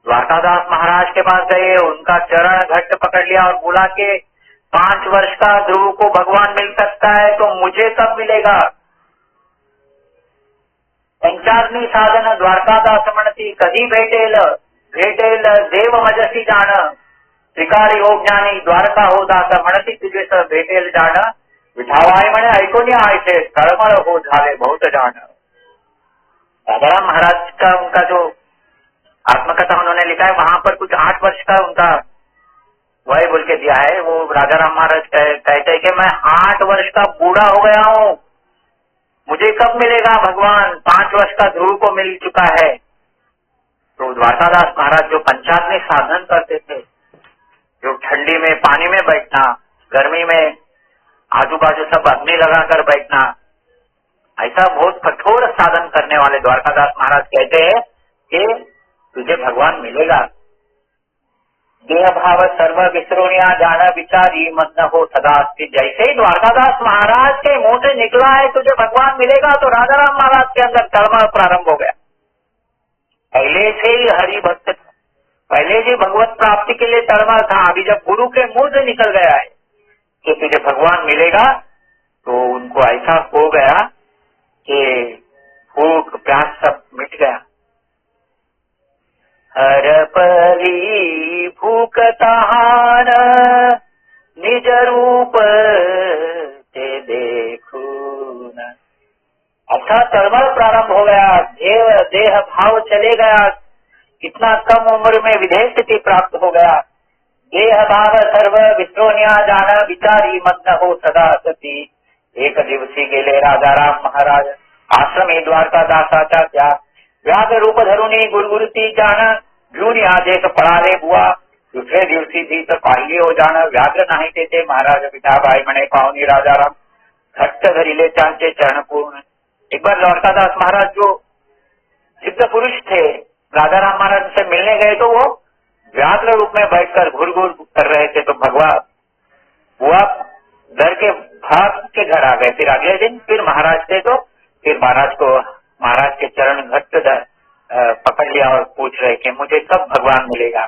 द्वारकादास महाराज के पास गए, उनका चरण घट्ट पकड़ लिया और बोला कि 5 वर्ष का ध्रुव को भगवान मिल सकता है तो मुझे कब मिलेगा। पंचाग्नि साधन द्वारकादास म्हणती कधी भेटेल देव मजसी जाण, त्रिकाळ योग ज्ञानी द्वारका हो दास म्हणती तुझे स भेटेल जाण। विठाबाई म्हणे ऐकून आयचे तळमळ हो झाले बहुत जाण। राजाराम महाराज का उनका जो आत्मकथा उन्होंने लिखा है वहां पर कुछ 8 वर्ष का उनका वय बोल के दिया है। वो राजाराम महाराज कहते हैं कि मैं 8 वर्ष का बूढ़ा हो गया हूँ, मुझे कब मिलेगा भगवान, 5 वर्ष का ध्रुव को मिल चुका है। तो द्वारकादास महाराज जो पंचाग्नि साधन करते थे, जो ठंडी में पानी में बैठना, गर्मी में आजू बाजू सब अग्नि लगाकर बैठना, ऐसा बहुत कठोर साधन करने वाले द्वारकादास महाराज कहते हैं कि तुझे भगवान मिलेगा। देह भाव सर्व विसरोनिया जाना विचारी मन न हो सदा अस्ति। जैसे ही द्वारकादास महाराज के मुंह से निकला है तुझे भगवान मिलेगा तो राजाराम महाराज के अंदर तड़मड़ प्रारंभ हो गया। पहले से ही हरि भक्त था, पहले से भगवत प्राप्ति के लिए तड़मड़ था। अभी जब गुरु के मुंह से निकल गया है कि तुझे भगवान मिलेगा तो उनको ऐसा हो गया कि भूख प्यास सब मिट गया। हर पली भूख तहान निज रूप ते देखून। अच्छा तड़मड़ प्रारंभ हो गया, देह भाव चले गया, कितना कम उम्र में विधेय स्थिति प्राप्त हो गया। देह भाव सर्व विस्रोनिया जान विचारी मन हो सदा सती। एक दिवसी गेले राजाराम महाराज आश्रमी द्वारकादासाचा त्या। व्याघ्र रूप धरुनी गुरगुरती जाण घेऊन आदेश पळाले बुवा। दुसरे दिवशी भी तर पाहिली हो जाण व्याघ्र नाही तेथे महाराज विठाबाई म्हणे पाहुनी राजाराम घट्ट धरिले त्यांचे चरण पूर्ण। एक बार द्वारकादास महाराज जो सिद्ध पुरुष थे राजाराम महाराज से मिलने गए तो वो व्याघ्र रूप में बैठकर घुरघुर कर रहे थे। तो भगवान बुआ डर के भाग के घर आ गए। फिर अगले दिन फिर महाराज थे तो फिर महाराज को महाराज के चरण घट्ट पकड़ लिया और पूछ रहे कि मुझे कब भगवान मिलेगा।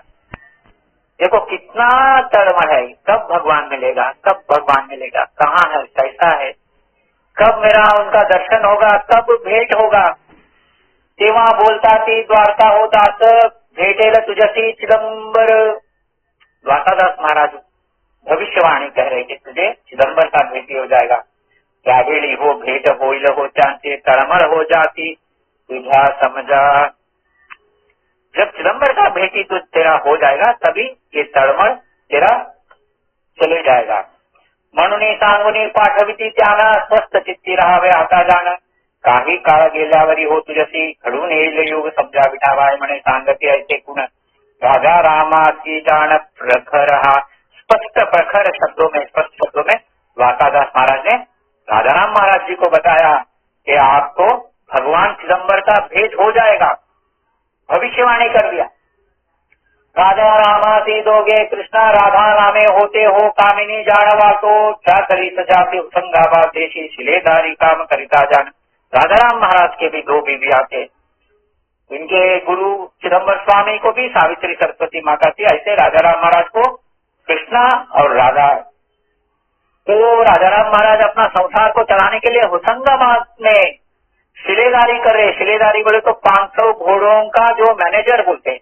देखो कितना तड़मड़ है, कब भगवान मिलेगा, कब भगवान मिलेगा, कहाँ है, कैसा है, कब मेरा उनका दर्शन होगा, कब भेंट होगा। तेव्हा बोलता ती द्वारका हो दास, भेटेल तुझसी चिदंबर। द्वारकादास महाराज भविष्यवाणी कह रहे कि तुझे चिदंबर का भेटी हो जाएगा। क्या वेळी हो भेट होईल हो चांचे, तळमळ हो जाती तुझा समझा। जब चिदंबर का भेटी तो तेरा हो जाएगा, तभी ये तळमळ तेरा चले जाएगा। म्हणून सांगुनी पाठविती त्यानं, स्वस्थ चित्ती राहावे आता जाण। काही काळ गेल्यावरी हो तुझसी, घडून येईल योग समजा विठाबाई म्हणे सांगते ऐसे कुण। राजा रामाची जाण प्रखर हा, स्पष्ट प्रखर शब्दों में, स्पष्ट शब्दों में द्वारकादास महाराज ने राजाराम महाराज जी को बताया कि आपको भगवान चिदंबर का भेंट हो जाएगा। भविष्यवाणी कर दिया। राजा रामासी दोगे कृष्णा, राधा नामे होते हो कामिनी जानवा तो। क्या करी सजाते संगाबाद देशी, शिलेदारी काम करिता जान। राजाराम महाराज के भी दो बीवियां थे। इनके गुरु चिदंबर स्वामी को भी सावित्री सरस्वती माता थी। ऐसे राजाराम महाराज को कृष्णा और राधा। तो राजाराम महाराज अपना संसार को चलाने के लिए होशंगाबाद में शिलेदारी कर रहे। शिलेदारी बोले तो 500 घोड़ों का जो मैनेजर बोलते हैं।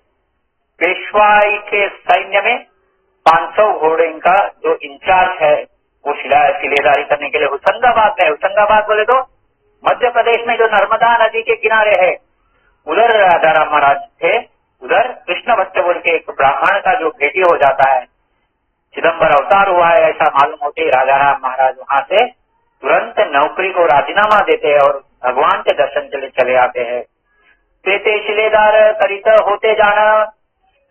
पेशवाई के सैन्य में 500 घोड़े का जो इंचार्ज है वो शिलेदारी करने के लिए होशंगाबाद में। होशंगाबाद बोले तो मध्य प्रदेश में जो नर्मदा नदी के किनारे है, उधर राजाराम महाराज थे। उधर कृष्ण भट्ट बोल के एक ब्राह्मण का जो भेटी हो जाता है, चिदंबर अवतार हुआ है ऐसा मालूम होते राजाराम महाराज वहां से तुरंत नौकरी को राजीनामा देते हैं और भगवान के दर्शन के लिए चले आते हैं। ते शिलेदार करीत होते जाना,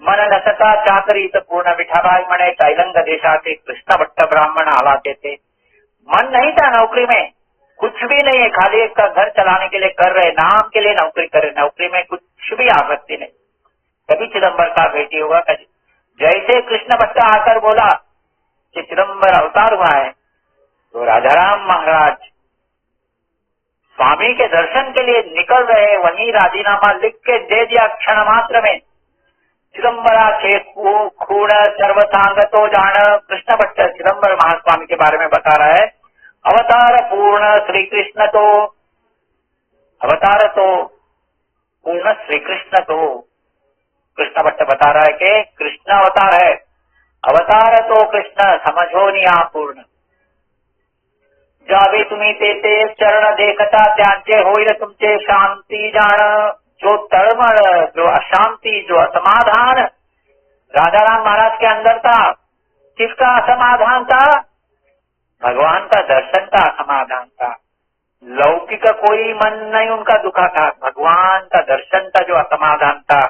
मन नसता चाकरीत पूर्ण। विठाबाई म्हणे तैलंग देशाचे कृष्ण भट्ट ब्राह्मण आलाते थे। मन नहीं था नौकरी में, कुछ भी नहीं है, खाली एक का घर चलाने के लिए कर रहे, नाम के लिए नौकरी कर रहे। नौकरी में कुछ भी आपत्ति नहीं। कभी चिदंबर का भेटी होगा। जैसे कृष्ण भट्ट आकर बोला कि चिदंबर अवतार हुआ है, तो राजाराम महाराज स्वामी के दर्शन के लिए निकल रहे, वहीं राजीनामा लिख के दे दिया क्षण मात्र में। चिदंबरा के खूण सर्वसांग तो जान। कृष्ण भट्ट चिदंबर महास्वामी के बारे में बता रहा है, अवतार पूर्ण श्री कृष्ण तो, अवतार तो पूर्ण श्री कृष्ण तो। कृष्ण भट्ट बता रहा है कि कृष्ण अवतार है, अवतार तो कृष्ण समझो निया पूर्ण। जावे तुम्ही ते चरण देखता त्यांचे होईल तुमचे शांति जाण। जो तड़मड़, जो अशांति, जो असमाधान राजाराम महाराज के अंदर था, किसका असमाधान था? भगवान का दर्शन का असमाधान था। लौकिक कोई मन नहीं उनका दुखा था, भगवान का दर्शन का जो असमाधान था।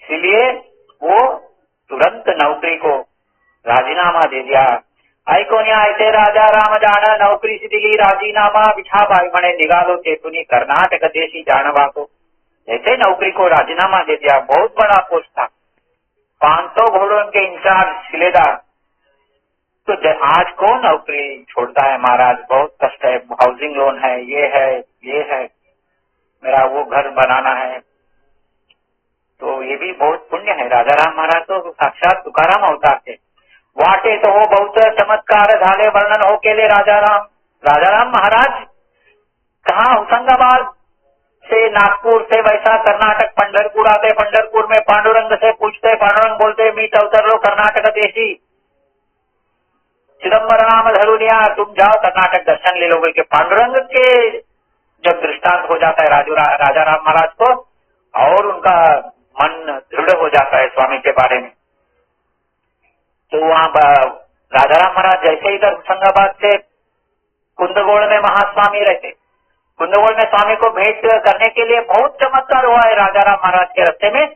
इसलिए वो तुरंत नौकरी को राजीनामा दे दिया। ऐकोन्या ऐसे राजा राम जाण, नौकरी से दिली राजीनामा। विठाबाई म्हणे निघालो तेथुनी कर्नाटक देशी जानवा को। ऐसे नौकरी को राजीनामा दे दिया। बहुत बड़ा पोस्ट था, 500 घोड़ों के इंचार्ज शिलेदार। तो आज कौन नौकरी छोड़ता है महाराज? बहुत कष्ट है, हाउसिंग लोन है, ये है, मेरा वो घर बनाना है। तो ये भी बहुत पुण्य है। राजाराम महाराज तो साक्षात तुकाराम अवतार थे। वाटे तो हो बहुत चमत्कार झाले, वर्णन हो केले राजाराम महाराज कहा होशंगाबाद से, नागपुर से, वैसा कर्नाटक पंढरपुर आते। पंढरपुर में पांडुरंग से पूछते, पांडुरंग बोलते मीत अवतरलो कर्नाटक देशी, चिदंबर नाम धरुनिया, तुम जाओ कर्नाटक दर्शन ले लोगे। कि पांडुरंग के जब दृष्टांत हो जाता है राजाराम महाराज को, और उनका मन दृढ़ हो जाता है स्वामी के बारे में। तो वहाँ राजाराम महाराज जैसे इधर होशंगाबाद से कुंदगोल में महास्वामी रहते, कुंदगोल में स्वामी को भेंट करने के लिए बहुत चमत्कार हुआ है राजाराम महाराज के रास्ते में।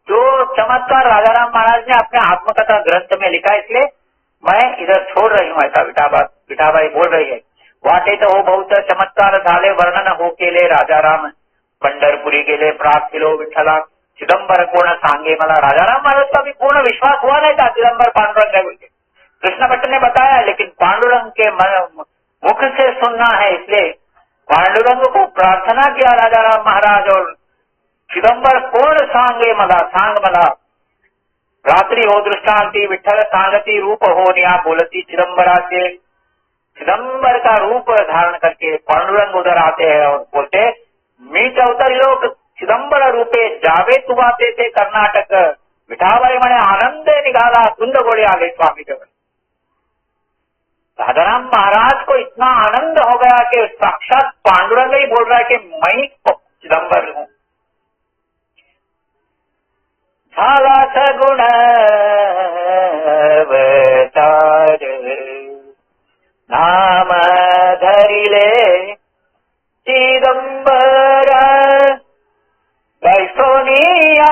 जो चमत्कार राजाराम महाराज ने अपने आत्मकथा ग्रंथ में लिखा, इसलिए मैं इधर छोड़ रही हूँ। ऐसा विठाबाई बोल रही है। वाटे तो हो बहुत चमत्कार झाले, वर्णन हो केले राजाराम पंढरपुरी गेले, प्राप्त किलो विठ्ठला चिदंबर कोण सांगे मला। राजाराम महाराज का भी पूर्ण विश्वास हुआ नहीं था चिदंबर पांडुरंग है बोल के। कृष्ण भट्ट ने बताया, लेकिन पांडुरंग के मुख से सुनना है, इसलिए पांडुरंग को प्रार्थना किया राजाराम महाराज। और चिदंबर कोण सांगे मला, सांग मला। रात्रि हो दृष्टांती विठ्ठल सांगती रूप हो निया बोलती चिदम्बराचे। चिदम्बर का रूप धारण करके पांडुरंग उधर आते हैं और बोलते मीच अवतरी लोक चिदंबर रूपे जावे तुम्हाते थे कर्नाटक। विठाबाई म्हणे आनंद निघाला, कुंदगोळे आले स्वामी जवळ। राजाराम महाराज को इतना आनंद हो गया कि साक्षात पांडुरंग ही बोल रहा है कि मैं ही चिदंबर हूं। झाला सगुण अवतार नाम धरिले चिदंबर। वैसोनिया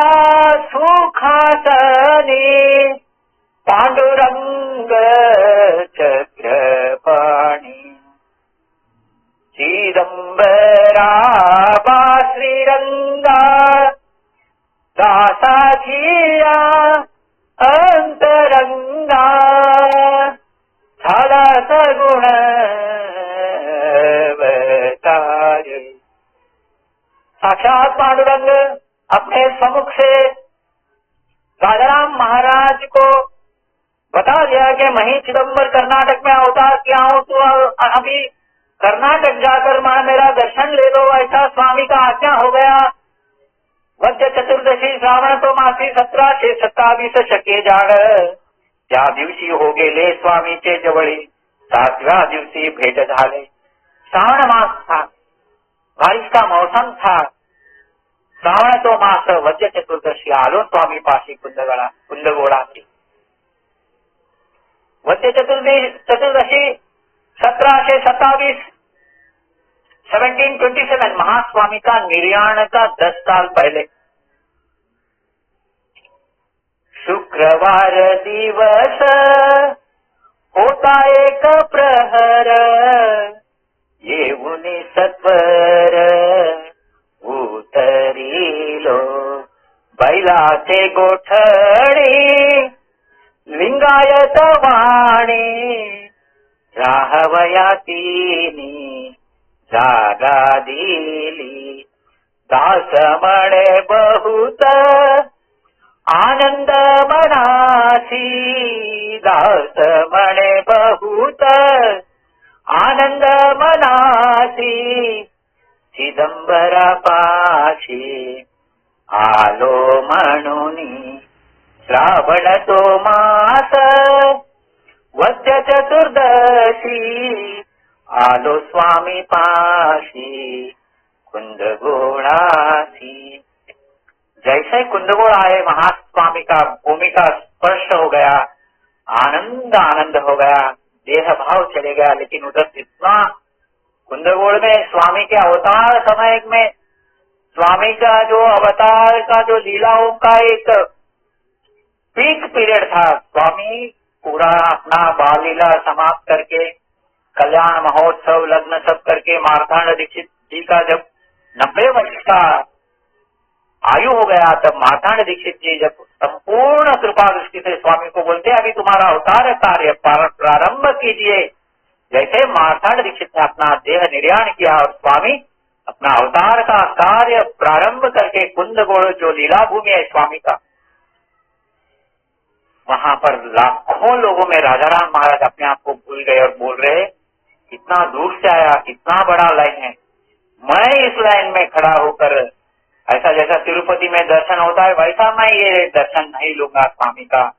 सुखासनी पांडुरंग चक्रपाणी। चिदंबरा बा श्रीरंगा दासाचिया अंतरंगा। झाला सगुण अवतार। साक्षात पांडुरंग अपने सम्मुख से राजाराम महाराज को बता दिया कि मैं ही चिदंबर कर्नाटक में अवतार किया हूँ, तो अभी कर्नाटक जाकर मेरा दर्शन ले लो। ऐसा स्वामी का आज्ञा हो गया। वद्य चतुर्दशी श्रावण तो मासी 1727 शके जाण। त्या दिवशी हो गेले स्वामीचे जवळी 7व्या दिवशी भेट झाले। श्रावण मास था, बारिश का मौसम था। श्रावण तो मास वद्य चतुर्दशी आलो स्वामी पाशी कुंदगोळाची। वद्य चतुर्दशी 1727 1727 महास्वामी का निर्याण का 10 साल पहले। शुक्रवार दिवस होता एक प्रहर। येऊन सत्वर उतरिलो बैलाचे गोठणी। लिंगायत वाणी राहवया तिनी जागा दिली। दास म्हणे बहुत आनंद मनासी। दास म्हणे बहुत आनंद मनासी। चिदंबरा पाशी आलो म्हणूनी श्रावण तो मास वद्य चतुर्दशी आलो स्वामी पाशी कुंदगोळासी। जैसे कुंदगोळ आए महास्वामी का भूमि का स्पर्श हो गया, आनंद आनंद हो गया, देह भाव चले गया। लेकिन उधर इतना कुंदगोळ में स्वामी के अवतार समय में स्वामी का जो अवतार का जो लीलाओं का एक पीक पीरियड था। स्वामी पूरा अपना बाल लीला समाप्त करके कल्याण महोत्सव लग्न सब करके मार्तांड दीक्षित जी का जब 90 वर्ष का आयु हो गया, तब मार्तांड दीक्षित जी जब संपूर्ण कृपा दृष्टि से स्वामी को बोलते अभी तुम्हारा अवतार कार्य प्रारंभ कीजिए। जैसे मार्तांड दीक्षित ने अपना देह निर्याण किया और स्वामी अपना अवतार का कार्य प्रारंभ करके कुंदगोळ जो लीला भूमि है स्वामी का, वहां पर लाखों लोगों में राजाराम महाराज अपने आप को भूल गए और बोल रहे कितना दूर से आया, कितना बड़ा लाइन है। मैं इस लाइन में खड़ा होकर ऐसा जैसा तिरुपति में दर्शन होता है वैसा मैं ये दर्शन नहीं लूंगा स्वामी का।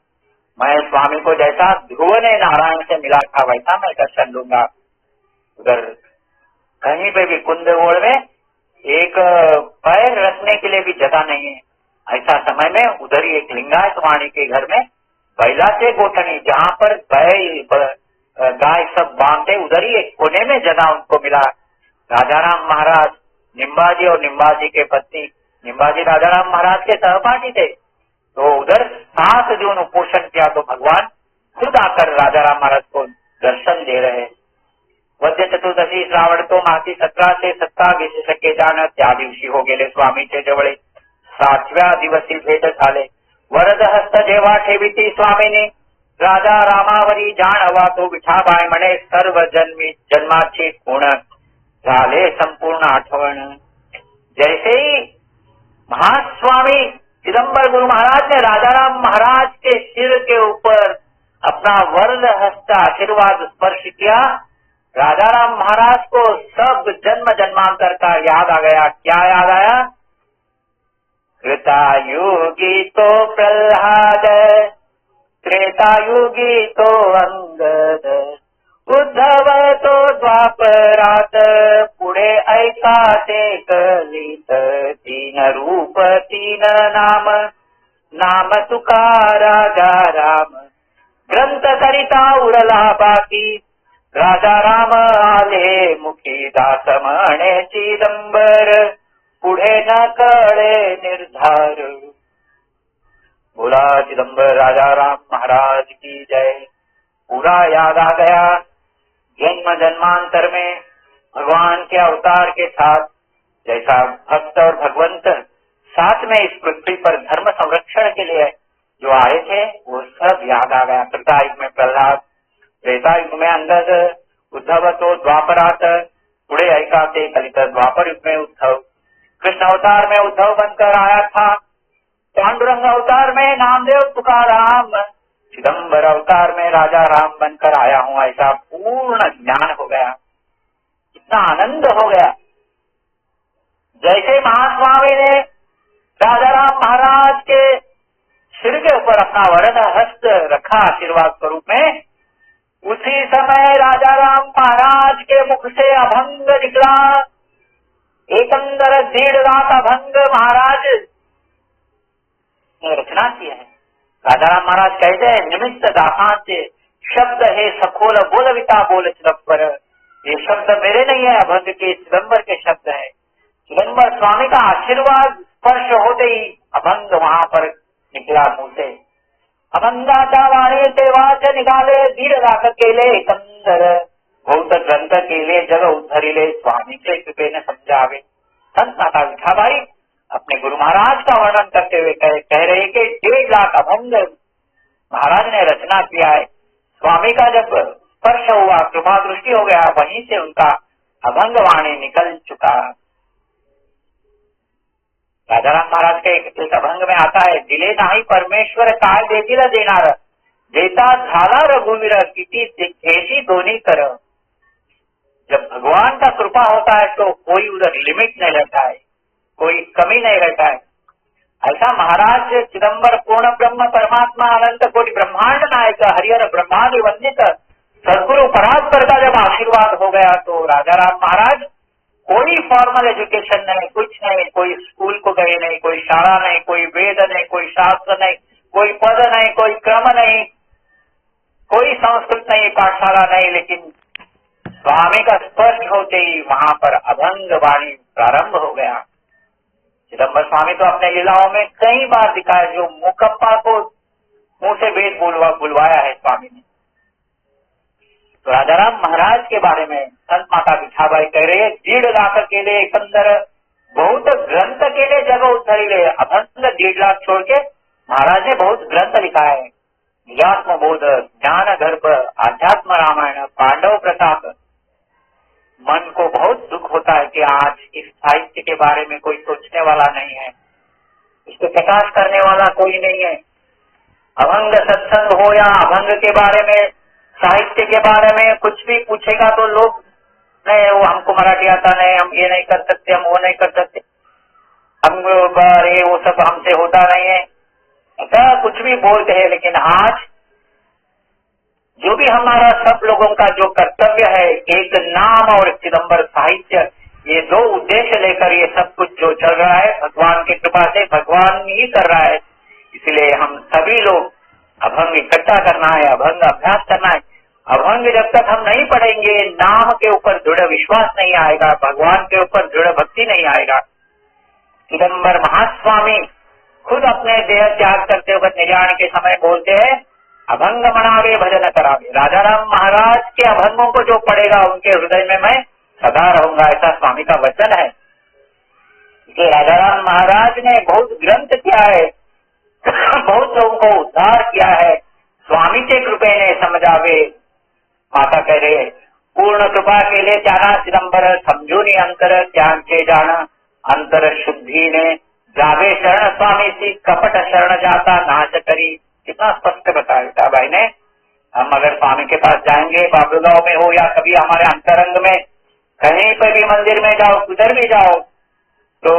मैं स्वामी को जैसा ध्रुव ने नारायण से मिला था वैसा मैं दर्शन लूंगा। उधर कहीं पे भी कुंदगोळ में एक पैर रखने के लिए भी जगह नहीं है। ऐसा समय में उधर ही एक लिंगायत वाणी के घर में बैलाचे गोठनी, जहाँ पर गाय सब बांधते, उधर ही एक कोने में जगह उनको मिला। राजाराम महाराज निम्बाजी और निम्बाजी के पत्नी, निम्बाजी राजाराम महाराज के सहपाठी थे, तो उधर 7 जून उपोषण किया तो भगवान खुद आकर राजाराम महाराज को दर्शन दे रहे। वद्य चतुर्दशी श्रावण तो मासी 1727 शके जाण। त्या दिवशी हो गेले स्वामीचे जवळे 7व्या दिवशी भेट झाले। वरद हस्त जेव्हा ठेविती स्वामीनी राजा रामावरी जाणवा तो विठाबाई म्हणे सर्व जन्माची खूण झाले संपूर्ण आठवण। जैसे ही महास्वामी चिदम्बर गुरु महाराज ने राजाराम महाराज के सिर के ऊपर अपना वरद हस्त आशीर्वाद स्पर्श किया। राजाराम महाराज को सब जन्म जन्मांतर का याद आ गया। क्या याद आया? कृतायुगी तो प्रहलाद, त्रेतायुगी तो अंगद, उद्धव तो द्वापरात, पुढे ऐका ते कलित, तीन रूप तीन नाम, नाम तुका राजा राम, ग्रंथ करिता उरला बाकी, राजा राम आले मुखी, दास म्हणे चिदंबर, पुढे न कळे निर्धार। बोला चिदंबर राजा राम महाराज की जय। पूरा याद आ गया। जन्म जन्मांतर में भगवान के अवतार के साथ जैसा भक्त और भगवंत साथ में इस पृथ्वी पर धर्म संरक्षण के लिए जो आए थे वो सब याद आ गया। त्रेतायुग में प्रहलाद, त्रेतायुग में अंगद, उद्धव तो द्वापरात, पुढे ऐका ते कलित, द्वापर युग में उद्धव, कृष्ण अवतार में उद्धव बनकर आया था, पांडुरंग अवतार में नामदेव तुकाराम, चिदंबर अवतार में राजा राम बनकर आया हूँ। ऐसा पूर्ण ज्ञान हो गया, इतना आनंद हो गया। जैसे महास्वामी ने राजा राम महाराज के सिर के ऊपर अपना वरद हस्त रखा आशीर्वाद स्वरूप में, उसी समय राजा राम महाराज के मुख से अभंग निकला। एकंदर 1.5 लाख अभंग महाराज ने रचना की है। राजा राम महाराज कहते हैं, निमित्त दासांचे शब्द है सखोल बोलविता बोल चिदंबर। ये शब्द मेरे नहीं है, अभंग के चिदंबर के शब्द है। चिदंबर स्वामी का आशीर्वाद स्पर्श होते ही अभंग वहां पर निकला मुंह से। अभंगाचा वाणी ते वाच निघाले, 1.5 लाख केले एकंदर, बहुत ग्रंथ केले जग उद्धरिले, स्वामी के कृपेने समझावे। संत माता विठाबाई अपने गुरु महाराज का वर्णन करते हुए कह रहे कि 1.5 लाख अभंग महाराज ने रचना किया है। स्वामी का जब स्पर्श हुआ, कृपा दृष्टि हो गया, वहीं से उनका अभंग वाणी निकल चुका। राजाराम महाराज के एक अभंग में आता है, दिले नाही परमेश्वर काय देतील देणार, देता झाला रघुवीर किती ऐसी दोन्ही कर। जब भगवान का कृपा होता है तो कोई उधर लिमिट नहीं रहता है, कोई कमी नहीं रहता है। ऐसा महाराज चिदंबर पूर्ण ब्रह्म परमात्मा अनंत कोटि ब्रह्मांड नायक हरिहर ब्रह्मांड वंदित सदगुरु परात्पर का जब आशीर्वाद हो गया तो राजाराम महाराज कोई फॉर्मल एजुकेशन नहीं, कुछ नहीं, कोई स्कूल को गए नहीं, कोई शाला नहीं, कोई वेद नहीं, कोई शास्त्र नहीं, कोई पद नहीं, कोई क्रम नहीं, कोई संस्कृत नहीं, पाठशाला नहीं, लेकिन स्वामी का स्पर्श होते ही वहां पर अभंग वाणी प्रारंभ हो गया। चिदंबर स्वामी तो अपने लीलाओं में कई बार दिखाया, जो मुकप्पा को मुंह से वेद बुलवाया है स्वामी ने। तो राजाराम महाराज के बारे में संत माता विठाबाई कह रहे हैं, 1.5 लाख केले एकंदर, बहुत ग्रंथ केले जग उद्धरिले। अभंग 1.5 लाख छोड़ के महाराज ने बहुत ग्रंथ लिखा है। निजात्म बोध, ज्ञान गर्भ, आध्यात्म रामायण, पांडव प्रताप। मन को बहुत दुख होता है कि आज इस साहित्य के बारे में कोई सोचने वाला नहीं है, इसको प्रकाश करने वाला कोई नहीं है। अभंग सत्संग हो या अभंग के बारे में, साहित्य के बारे में कुछ भी पूछेगा तो लोग नहीं, वो हमको मराठी आता नहीं, हम ये नहीं कर सकते, हम वो नहीं कर सकते, हम ये वो सब हमसे होता नहीं है, ऐसा कुछ भी बोलते हैं। लेकिन आज जो भी हमारा सब लोगों का जो कर्तव्य है, एक नाम और चिदंबर साहित्य, ये 2 उद्देश्य लेकर ये सब कुछ जो चल रहा है, भगवान की कृपा से भगवान ही कर रहा है। इसलिए हम सभी लोग अभंग इकट्ठा करना है, अभंग अभ्यास करना है। अभंग जब तक हम नहीं पढ़ेंगे, नाम के ऊपर दृढ़ विश्वास नहीं आएगा, भगवान के ऊपर दृढ़ भक्ति नहीं आएगा। चिदंबर महास्वामी खुद अपने देह त्याग करते वक्त निर्याण के समय बोलते हैं, अभंग मनावे भजन करावे। राजाराम महाराज के अभंगों को जो पढ़ेगा उनके हृदय में मैं सदा रहूंगा, ऐसा स्वामी का वचन है। कि राजाराम महाराज ने बहुत ग्रंथ किया है, बहुत लोगों को उद्धार किया है। स्वामी के कृपे ने समझावे, माता कह रहे, पूर्ण कृपा के लिए त्यागा चिदंबर, समझो नहीं अंतर त्याग के जाना, अंतर शुद्धि ने जागे शरण स्वामी सी कपट शरण जाता नाश करी। कितना स्पष्ट बताया बेटा भाई ने। हम अगर स्वामी के पास जाएंगे, बाबूगांव में हो या कभी हमारे अंतरंग में कहीं पर भी मंदिर में जाओ, किधर भी जाओ, तो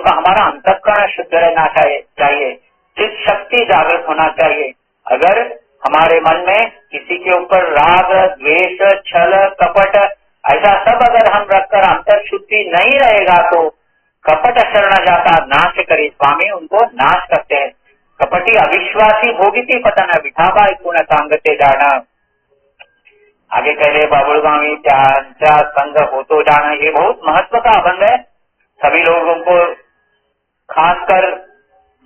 हमारा अंतःकरण शुद्ध रहना चाहिए, चित्त शक्ति जागृत होना चाहिए। अगर हमारे मन में किसी के ऊपर राग, द्वेष, छल, कपट ऐसा सब अगर हम रखकर अंतर शुद्धि नहीं रहेगा तो कपट शरण जाता नाश करे, स्वामी उनको नाश करते हैं। कपटी अविश्वासी भोगिती पतन विठाबाई पूर्ण सांगते जाना। आगे कह रहे बाबुलगामी त्यांचा संग होतो जाना। ये बहुत महत्व का अभंग है। सभी लोगों को, खासकर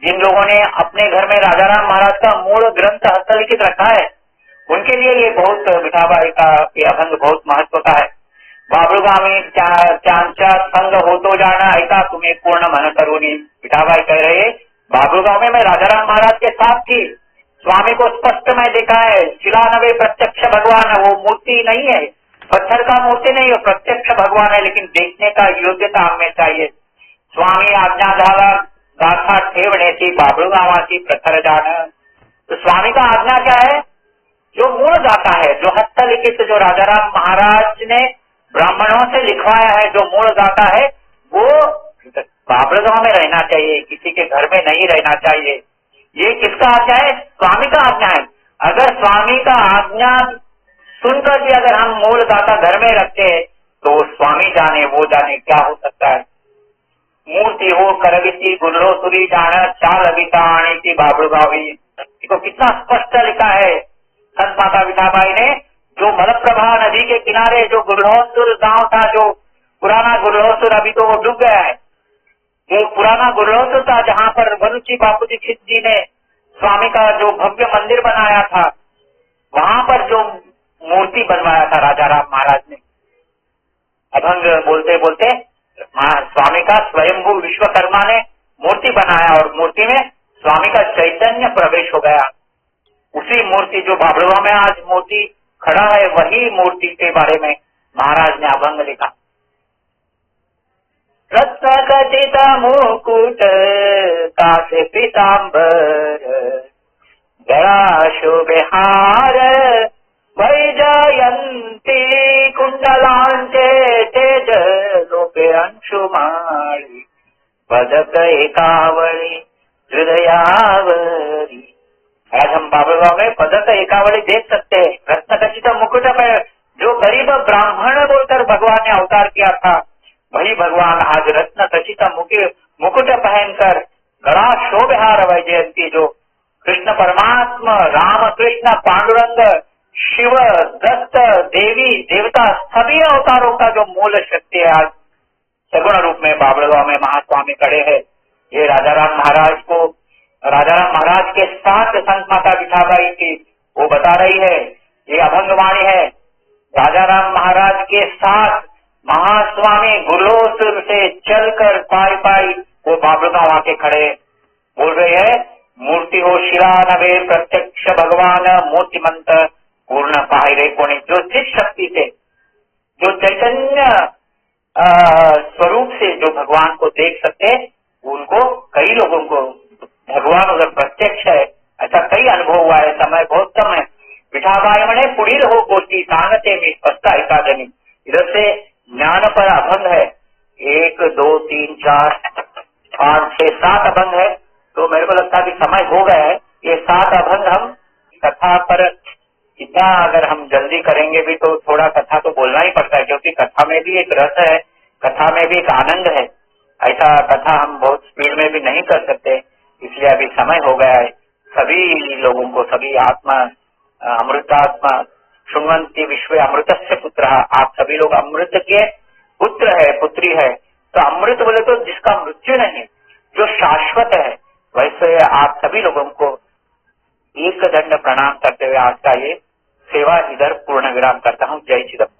जिन लोगों ने अपने घर में राजाराम महाराज का मूल ग्रंथ हस्तलिखित रखा है, उनके लिए ये बहुत विठाबाई का ये अभंग बहुत महत्व का है। बाबुलगामी त्यांचा संग होतो जाना, ऐसा तुम्हें पूर्ण मन करूनी। विठाबाई कह रहे बाबुलगांव में मैं राजाराम महाराज के साथ थी, स्वामी को स्पष्ट में देखा है। शिला नवे प्रत्यक्ष भगवान है, वो मूर्ति नहीं है, पत्थर का मूर्ति नहीं है, प्रत्यक्ष भगवान है। लेकिन देखने का योग्यता हमें चाहिए। स्वामी आज्ञा झाला गाथा ठेवण्याची बाबुलगावाची प्रखर जान। तो स्वामी का आज्ञा क्या है? जो मूल गाथा है, जो हस्तलिखित, जो राजाराम महाराज ने ब्राह्मणों से लिखवाया है, जो मूल गाथा है, वो बाबुलगांव में रहना चाहिए, किसी के घर में नहीं रहना चाहिए। ये किसका आज्ञा है? स्वामी का आज्ञा है। अगर स्वामी का आज्ञा सुनकर भी अगर हम मूल गाथा घर में रखते हैं तो स्वामी जाने वो जाने क्या हो सकता है। मूर्ति हो करविती गुल्लो सुरी जान चाल अभिता आनी थी बाबुलगावी। देखो कितना स्पष्ट लिखा है संत माता विठाबाई ने। जो मलप्रभा नदी के किनारे जो गुरलोसुर गांव था, जो पुराना गुरलोसुर, अभी तो वो डूब गया है, वो पुराना गुरलोसुर था जहाँ पर वरुची बापू दीक्षित जी ने स्वामी का जो भव्य मंदिर बनाया था, वहां पर जो मूर्ति बनवाया था राजाराम महाराज ने। अभंग बोलते बोलते स्वामी का स्वयंभू विश्वकर्मा ने मूर्ति बनाया और मूर्ति में स्वामी का चैतन्य प्रवेश हो गया। उसी मूर्ति जो बाबुलगांव में आज मूर्ति खड़ा है, वही मूर्ति के बारे में महाराज ने अभंग लिखा। रत्न खचित मुकुट कासे पीतांबर गला शोभे हार वैजयंती कुंडलांचे तेज लोके अंशुमाळी पदक एकावळी हृदयावरी। आज हम बाबुलगांव में पदक एकावली देख सकते हैं। रत्न खचित मुकुट पर जो गरीब ब्राह्मण बोलकर भगवान ने अवतार किया था, वही भगवान आज रत्न खचित मुकुट पहनकर गला शोभहार वैजयंती, जो कृष्ण परमात्मा, राम कृष्ण, पांडुरंग, शिव, दत्त, देवी देवता, सभी अवतारों का जो मूल शक्ति है, आज सगुण रूप में बाबुलगांव में महास्वामी खड़े हैं। ये राजाराम महाराज के साथ संत माता विठाबाई की वो बता रही है, ये अभंगवाणी है। राजाराम महाराज के साथ महास्वामी गुरलोसुर से चलकर पाई वो बाबुलगांव आके खड़े बोल रहे हैं, मूर्ति हो शिला नवे प्रत्यक्ष भगवान मूर्तिमंत पूर्ण पाहिरे कोणी। जो जिस शक्ति से, जो चैतन्य स्वरूप से जो भगवान को देख सकते, उनको कई लोगों को भगवान उधर प्रत्यक्ष है, ऐसा कई अनुभव हुआ है। समय बहुत कम है। विठाबाई म्हणे पुढील हो गोष्टी सांगते मी स्पष्ट एकादनी। इधर से ज्ञान पर अभंग है, 1 2 3 4 5 6 7 अभंग है। तो मेरे को लगता है कि समय हो गया है। ये 7 अभंग हम कथा पर इतना अगर हम जल्दी करेंगे भी तो थोड़ा कथा तो बोलना ही पड़ता है, क्योंकि कथा में भी एक रस है, कथा में भी एक आनंद है। ऐसा कथा हम बहुत स्पीड में भी नहीं कर सकते, इसलिए अभी समय हो गया है। सभी लोगों को, सभी आत्मा अमृतात्मा शुण्वन्ति विश्व अमृतस्य पुत्र, आप सभी लोग अमृत के पुत्र है, पुत्री है। तो अमृत बोले तो जिसका मृत्यु नहीं, जो शाश्वत है, वैसे आप सभी लोगों को एक दंड प्रणाम करते हुए आज का ये सेवा इधर पूर्ण विराम करता हूँ। जय चिदंबरम।